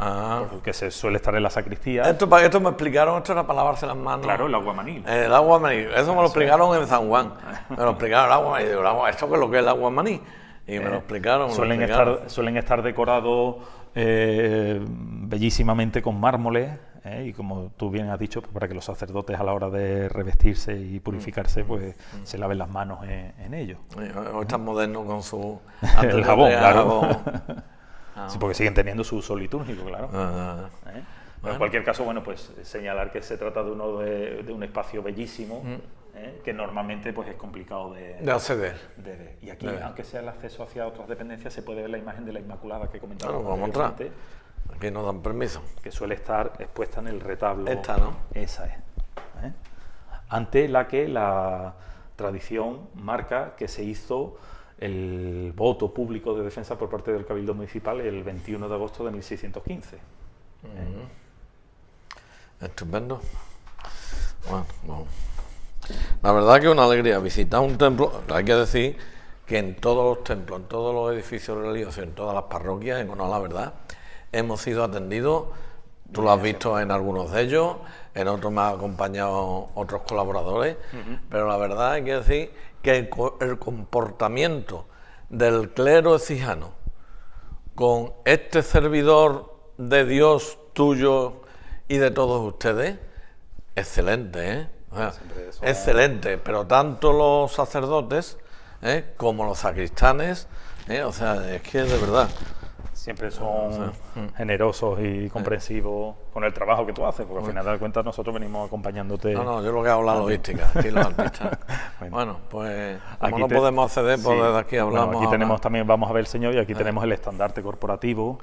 porque se suele estar en la sacristía. Esto me explicaron, esto era para lavarse las manos. Claro, el aguamanil. El aguamaní, eso me lo explicaron en San Juan. Me lo explicaron el aguamaní, digo, ¿esto qué es lo que es el aguamaní? Y me lo explicaron. Suelen estar decorados bellísimamente con mármoles, y como tú bien has dicho, pues para que los sacerdotes a la hora de revestirse y purificarse pues se laven las manos en ellos. Hoy están modernos con su... el jabón, claro. Sí, porque siguen teniendo su uso litúrgico, claro. En cualquier caso, bueno, pues señalar que se trata de un espacio bellísimo, que normalmente pues es complicado de acceder. Y aquí, aunque sea el acceso hacia otras dependencias, se puede ver la imagen de la Inmaculada que comentaba. Claro, vamos atrás. Aquí nos dan permiso. Que suele estar expuesta en el retablo. Esta, ¿no? Esa es. Ante la que la tradición marca que se hizo el voto público de defensa por parte del Cabildo Municipal el 21 de agosto de 1615. Estupendo. Bueno. La verdad que es una alegría visitar un templo. Hay que decir que en todos los templos, en todos los edificios religiosos, en todas las parroquias, en honor a la verdad, hemos sido atendidos. Tú lo has visto en algunos de ellos, en otros me han acompañado otros colaboradores, pero la verdad hay que decir que el comportamiento del clero ecijano con este servidor de Dios tuyo y de todos ustedes, excelente, O sea, excelente, pero tanto los sacerdotes como los sacristanes, o sea, es que de verdad. siempre son generosos y comprensivos con el trabajo que tú haces, porque al final de cuentas nosotros venimos acompañándote. No, yo lo que hago es la logística, aquí los artistas. Bueno, pues como no podemos acceder, pues desde aquí hablamos. Bueno, aquí tenemos también, vamos a ver el señor, y aquí tenemos el estandarte corporativo,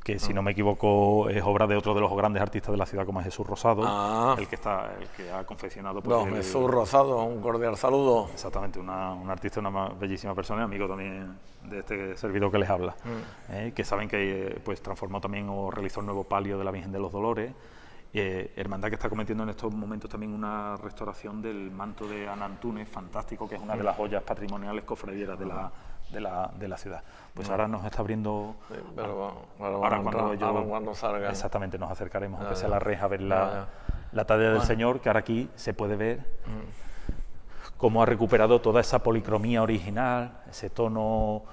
que si no me equivoco es obra de otro de los grandes artistas de la ciudad, como es Jesús Rosado, el que ha confeccionado. Pues, Don Jesús Rosado, un cordial saludo. Exactamente, un artista, una bellísima persona, amigo también de este servidor que les habla, que saben que pues transformó también o realizó el nuevo palio de la Virgen de los Dolores, hermandad que está cometiendo en estos momentos también una restauración del manto de Ana Antúnez, fantástico, que es una de las joyas patrimoniales cofradieras de la ciudad. Pues ahora nos está abriendo, ahora cuando salga. Exactamente, nos acercaremos, aunque sea a la reja, a ver la talla del Señor, que ahora aquí se puede ver cómo ha recuperado toda esa policromía original, ese tono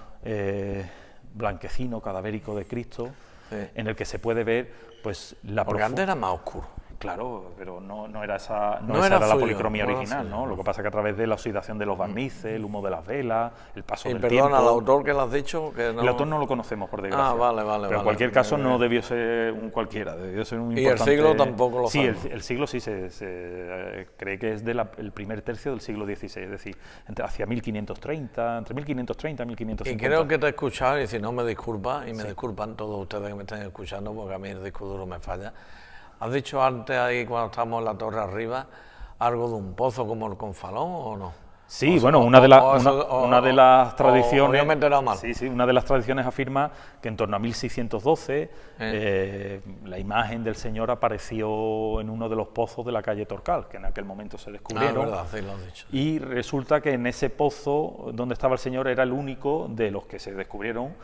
blanquecino, cadavérico de Cristo, en el que se puede ver pues la porque antes era más oscuro. Claro, pero no era esa era la policromía original, ¿no? Lo que pasa es que a través de la oxidación de los barnices, el humo de las velas, el paso del tiempo... Perdona, ¿el autor que lo has dicho? Que no... El autor no lo conocemos, por desgracia. Vale. Pero en cualquier caso no debió ser un cualquiera, debió ser un importante... Y el siglo tampoco lo sabemos. Sí, el siglo sí se cree que es el primer tercio del siglo XVI, es decir, hacia 1530, entre 1530 y 1550. Y creo que te he escuchado, y si no me disculpas, y me disculpan todos ustedes que me estén escuchando, porque a mí el disco duro me falla. ¿Has dicho antes ahí cuando estábamos en la torre arriba algo de un pozo como el Confalón o no? Sí, bueno, una de las tradiciones... Obviamente era mal. Sí, una de las tradiciones afirma que en torno a 1612 la imagen del Señor apareció en uno de los pozos de la calle Torcal, que en aquel momento se descubrieron. Es verdad, sí, lo has dicho. Y resulta que en ese pozo donde estaba el Señor era el único de los que se descubrieron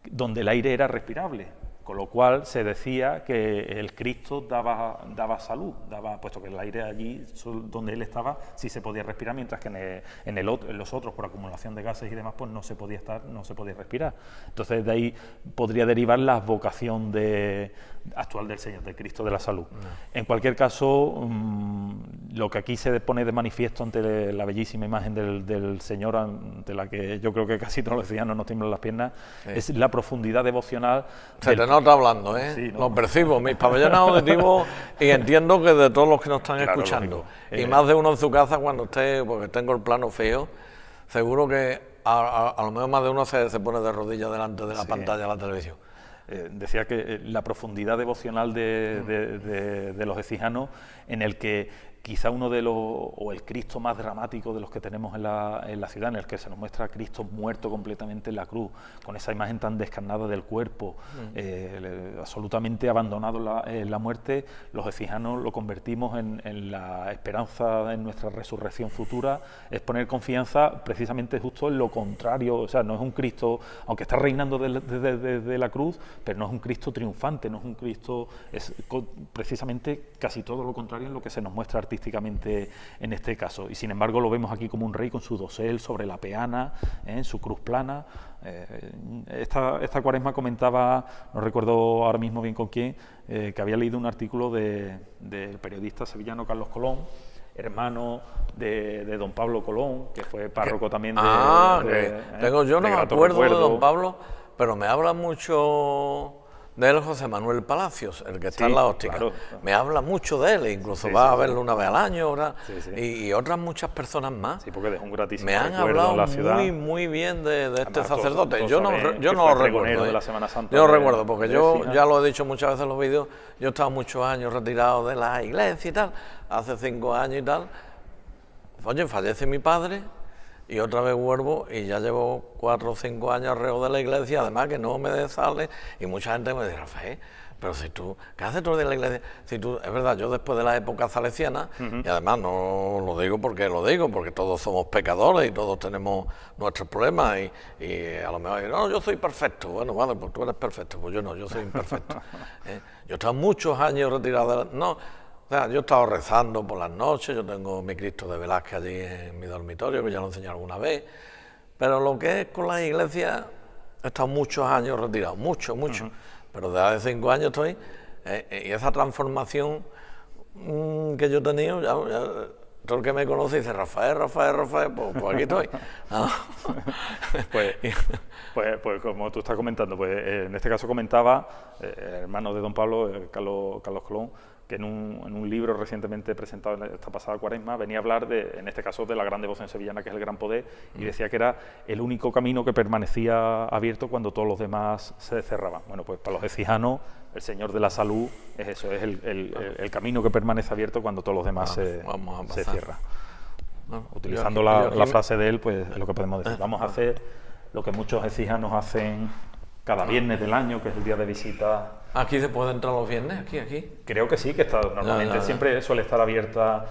donde el aire era respirable. Con lo cual se decía que el Cristo daba salud, puesto que el aire allí donde él estaba sí se podía respirar, mientras que en los otros, por acumulación de gases y demás, pues no se podía respirar. Entonces de ahí podría derivar la vocación actual del Señor, del Cristo de la Salud. En cualquier caso, lo que aquí se pone de manifiesto ante la bellísima imagen del Señor, ante la que yo creo que casi todos los ciudadanos nos tiemblan las piernas, es la profundidad devocional. No está hablando, Sí, ¿no? Lo percibo, mis pabellones auditivos, y entiendo que de todos los que nos están escuchando, y más de uno en su casa cuando esté, porque tengo el plano feo, seguro que a lo mejor más de uno se pone de rodillas delante de la pantalla de la televisión. Decía que la profundidad devocional de los ecijanos, en el que quizá o el Cristo más dramático de los que tenemos en la ciudad, en el que se nos muestra a Cristo muerto completamente en la cruz, con esa imagen tan descarnada del cuerpo, absolutamente abandonado en la muerte. Los ecijanos lo convertimos en la esperanza en nuestra resurrección futura, es poner confianza precisamente justo en lo contrario. O sea, no es un Cristo, aunque está reinando desde la cruz, pero no es un Cristo triunfante, no es un Cristo, es precisamente casi todo lo contrario en lo que se nos muestra artísticamente en este caso, y sin embargo lo vemos aquí como un rey con su dosel sobre la peana, en su cruz plana. Esta cuaresma comentaba, no recuerdo ahora mismo bien con quién, que había leído un artículo del periodista sevillano Carlos Colón, hermano de don Pablo Colón, que fue párroco también yo no me acuerdo de don Pablo, pero me habla mucho de él José Manuel Palacios, el que está en la óptica. Claro. Me habla mucho de él, incluso va a verlo una vez al año, y otras muchas personas más. Sí, porque dejó un gratísimo me han hablado en la ciudad. Muy bien de este sacerdote. Yo no lo recuerdo. De la Semana Santa, yo lo recuerdo, porque yo ya lo he dicho muchas veces en los vídeos, yo he estado muchos años retirado de la iglesia y tal, hace 5 años y tal. Oye, fallece mi padre, y otra vez vuelvo y ya llevo 4 o 5 años alrededor de la iglesia, además que no me sale, y mucha gente me dice, Rafael, pero si tú, ¿qué haces tú de la iglesia? Si tú, es verdad, yo después de la época salesiana, y además no lo digo porque todos somos pecadores y todos tenemos nuestros problemas, y a lo mejor, no, yo soy perfecto. Bueno, vale, pues tú eres perfecto, pues yo no, yo soy imperfecto. Yo he estado muchos años retirado de la... O sea, yo he estado rezando por las noches, yo tengo mi Cristo de Velázquez allí en mi dormitorio, que ya lo enseñé alguna vez, pero lo que es con la iglesia, he estado muchos años retirado, mucho, pero desde hace 5 años estoy, y esa transformación que yo he tenido, todo el que me conoce dice Rafael, pues aquí estoy. Pues como tú estás comentando, pues en este caso comentaba el hermano de don Pablo, Carlos Colón, que en un libro recientemente presentado en esta pasada Cuaresma venía a hablar, en este caso, de la gran devoción sevillana, que es el Gran Poder, y decía que era el único camino que permanecía abierto cuando todos los demás se cerraban. Bueno, pues para los ecijanos, el Señor de la Salud es eso, es el camino que permanece abierto cuando todos los demás se cierran. Utilizando la frase de él, pues es lo que podemos decir. Vamos a hacer lo que muchos ecijanos hacen cada viernes del año, que es el día de visita. ¿Aquí se puede entrar los viernes? ¿Aquí? Creo que sí, que está normalmente siempre suele estar abierta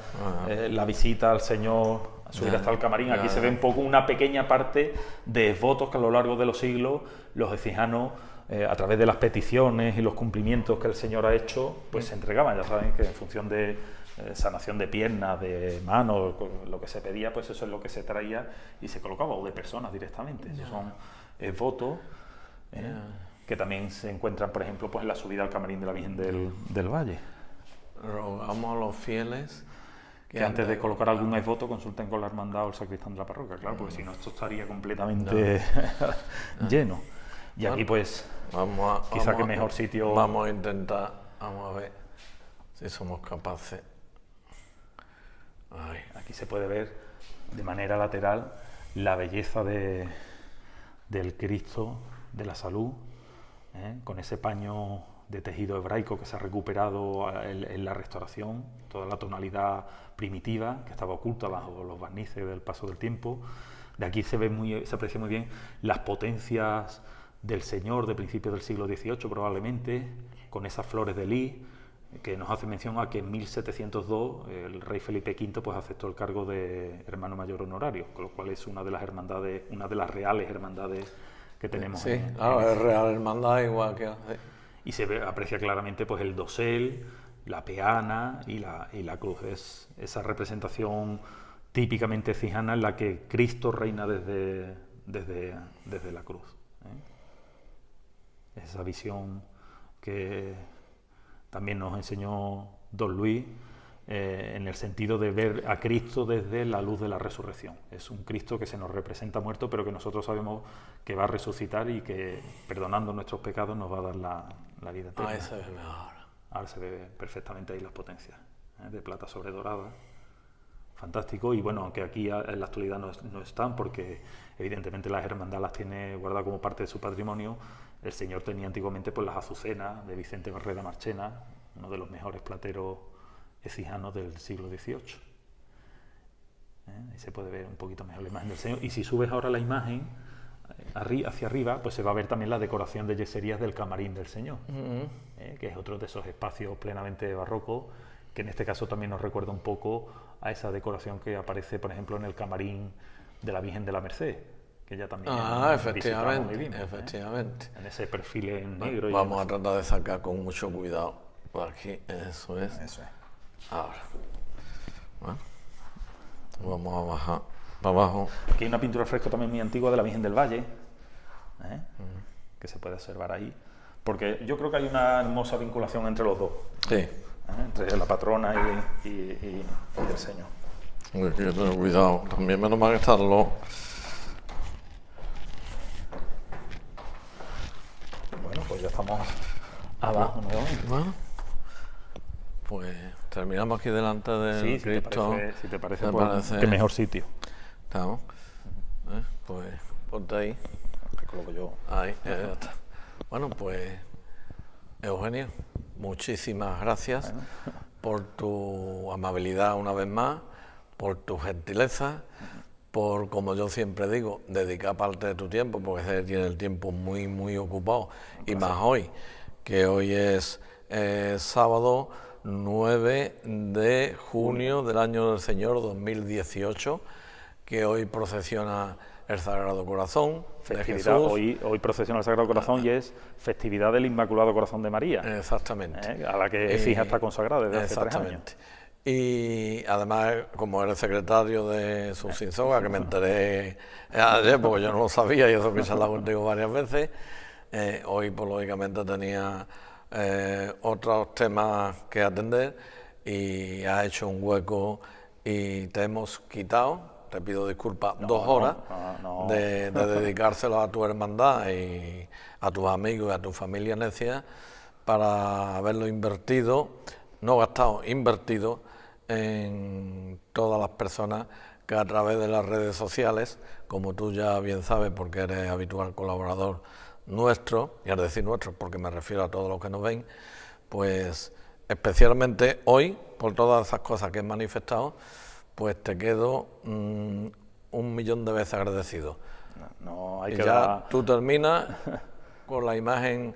la visita al Señor, a subir hasta el camarín. Aquí se ve un poco una pequeña parte de votos que a lo largo de los siglos los ecijanos, a través de las peticiones y los cumplimientos que el Señor ha hecho, pues se entregaban. Ya saben que en función de sanación de piernas, de manos, lo que se pedía, pues eso es lo que se traía y se colocaba, o de personas directamente. Esos son votos que también se encuentran, por ejemplo, pues en la subida al camarín de la Virgen del Valle. Rogamos a los fieles que antes de colocar algún voto consulten con la hermandad o el sacristán de la parroquia, claro, porque si no esto estaría completamente lleno. Y aquí pues quizá que mejor sitio. Vamos a intentar, vamos a ver si somos capaces. Ay. Aquí se puede ver de manera lateral la belleza del Cristo de la Salud, con ese paño de tejido hebraico que se ha recuperado en la restauración, toda la tonalidad primitiva que estaba oculta bajo los barnices del paso del tiempo. De aquí se aprecia muy bien las potencias del Señor de principios del siglo XVIII, probablemente, con esas flores de lis, que nos hace mención a que en 1702 el rey Felipe V pues aceptó el cargo de hermano mayor honorario, con lo cual es una de las hermandades, una de las reales hermandades que tenemos. Sí, claro, es real hermandad igual que hace. Y se aprecia claramente pues el dosel, la peana y la cruz. Es esa representación típicamente cijana en la que Cristo reina desde la cruz. Esa visión que también nos enseñó don Luis, en el sentido de ver a Cristo desde la luz de la resurrección. Es un Cristo que se nos representa muerto, pero que nosotros sabemos que va a resucitar y que, perdonando nuestros pecados, nos va a dar la vida eterna. Ahí se ve mejor. Ahora se ve perfectamente ahí las potencias, de plata sobre dorada. Fantástico. Y bueno, aunque aquí en la actualidad no están, porque evidentemente las hermandades las tiene guardadas como parte de su patrimonio, el Señor tenía antiguamente pues las azucenas de Vicente Barreda Marchena, uno de los mejores plateros ecijanos del siglo XVIII. Ahí se puede ver un poquito mejor la imagen del Señor. Y si subes ahora la imagen hacia arriba, pues se va a ver también la decoración de yeserías del camarín del Señor, que es otro de esos espacios plenamente barrocos, que en este caso también nos recuerda un poco a esa decoración que aparece, por ejemplo, en el camarín de la Virgen de la Merced, que ya también efectivamente, vimos, efectivamente. En ese perfil en negro. Vamos a tratar de sacar con mucho cuidado por aquí, eso es. Ahora, bueno, vamos a bajar para abajo. Aquí hay una pintura al fresco también muy antigua de la Virgen del Valle, que se puede observar ahí, porque yo creo que hay una hermosa vinculación entre los dos. Sí. Entre la patrona y el Señor. Hay que tener cuidado, también menos mal que estarlo. Bueno, pues ya estamos abajo, ¿no? Bueno, pues terminamos aquí delante del Cristo. Si te parece, pues, qué mejor sitio. Estamos. Pues ponte ahí. Te coloco yo. Ahí, ya está. Bueno, pues Eugenio, muchísimas gracias por tu amabilidad una vez más, por tu gentileza, por, como yo siempre digo, dedicar parte de tu tiempo, porque se tiene el tiempo muy, muy ocupado, y más hoy, que hoy es sábado 9 de junio del año del Señor 2018, que hoy procesiona el Sagrado Corazón de Jesús. Hoy procesiona el Sagrado Corazón y es festividad del Inmaculado Corazón de María. Exactamente. A la que Écija está consagrada desde hace 3 años. Y además, como eres secretario de Subsinsoga, que me enteré ayer porque yo no lo sabía y eso que he hablado contigo varias veces, hoy pues lógicamente tenía otros temas que atender y ha hecho un hueco y te hemos quitado, te pido disculpas, 2 horas de dedicárselo a tu hermandad y a tus amigos y a tu familia necia para haberlo invertido, no gastado, invertido en todas las personas que a través de las redes sociales, como tú ya bien sabes porque eres habitual colaborador nuestro, y al decir nuestro porque me refiero a todos los que nos ven, pues especialmente hoy, por todas esas cosas que he manifestado, pues te quedo 1.000.000 de veces agradecido. No, hay y que ya dar... tú terminas con la imagen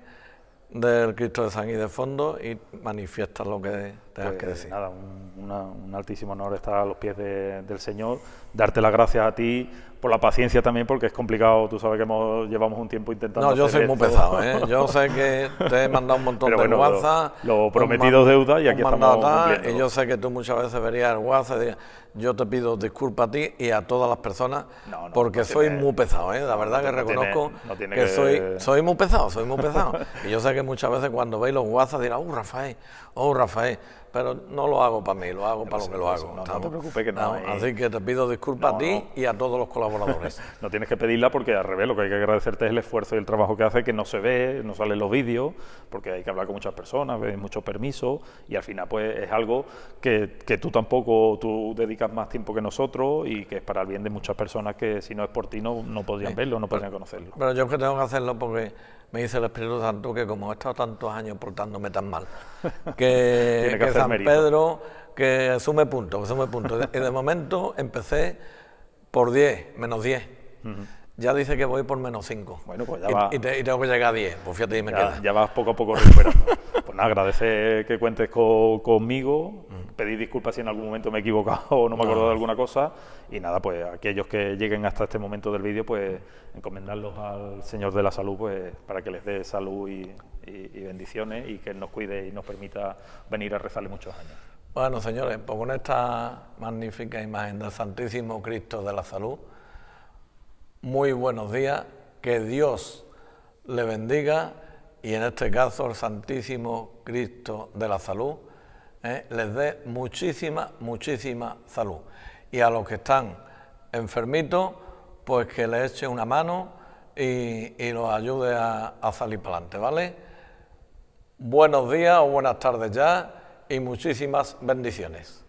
del Cristo de San Gui de fondo y manifiestas lo que tengas que decir. Nada, un altísimo honor estar a los pies del Señor, darte las gracias a ti por la paciencia también, porque es complicado, tú sabes que llevamos un tiempo intentando. No, yo soy muy pesado, ¿eh? Yo sé que te he mandado un montón de WhatsApp. Lo prometido es deuda y aquí estamos cumpliendo. Y yo sé que tú muchas veces verías el WhatsApp y dirías, yo te pido disculpas a ti y a todas las personas porque soy muy pesado, ¿eh? La verdad que reconozco que soy muy pesado, Y yo sé que muchas veces cuando veis los WhatsApp dirás, Rafael, pero no lo hago para mí, lo hago para lo que lo hago. No te preocupes que no. Así que te pido disculpas a ti y a todos los colaboradores. No tienes que pedirla porque al revés, lo que hay que agradecerte es el esfuerzo y el trabajo que hace, que no se ve, no salen los vídeos, porque hay que hablar con muchas personas, ves muchos permisos y al final pues es algo que tú dedicas más tiempo que nosotros y que es para el bien de muchas personas que si no es por ti no podrían verlo, no podrían conocerlo. Pero yo es que tengo que hacerlo porque me dice el Espíritu Santo que como he estado tantos años portándome tan mal, que San Pedro que sume puntos. Y de momento empecé por 10, menos 10. Ya dice que voy por menos 5. Bueno, pues ya va. Y tengo que llegar a 10, pues fíjate, y me queda. Ya vas poco a poco recuperando. Pues nada, agradecer que cuentes conmigo, pedir disculpas si en algún momento me he equivocado o no me acuerdo de alguna cosa, y nada, pues aquellos que lleguen hasta este momento del vídeo, pues encomendarlos al Señor de la Salud, pues para que les dé salud y bendiciones y que Él nos cuide y nos permita venir a rezarle muchos años. Bueno, señores, pues con esta magnífica imagen del Santísimo Cristo de la Salud, muy buenos días, que Dios le bendiga y en este caso el Santísimo Cristo de la Salud les dé muchísima salud. Y a los que están enfermitos, pues que les eche una mano y los ayude a salir para adelante, ¿vale? Buenos días o buenas tardes ya y muchísimas bendiciones.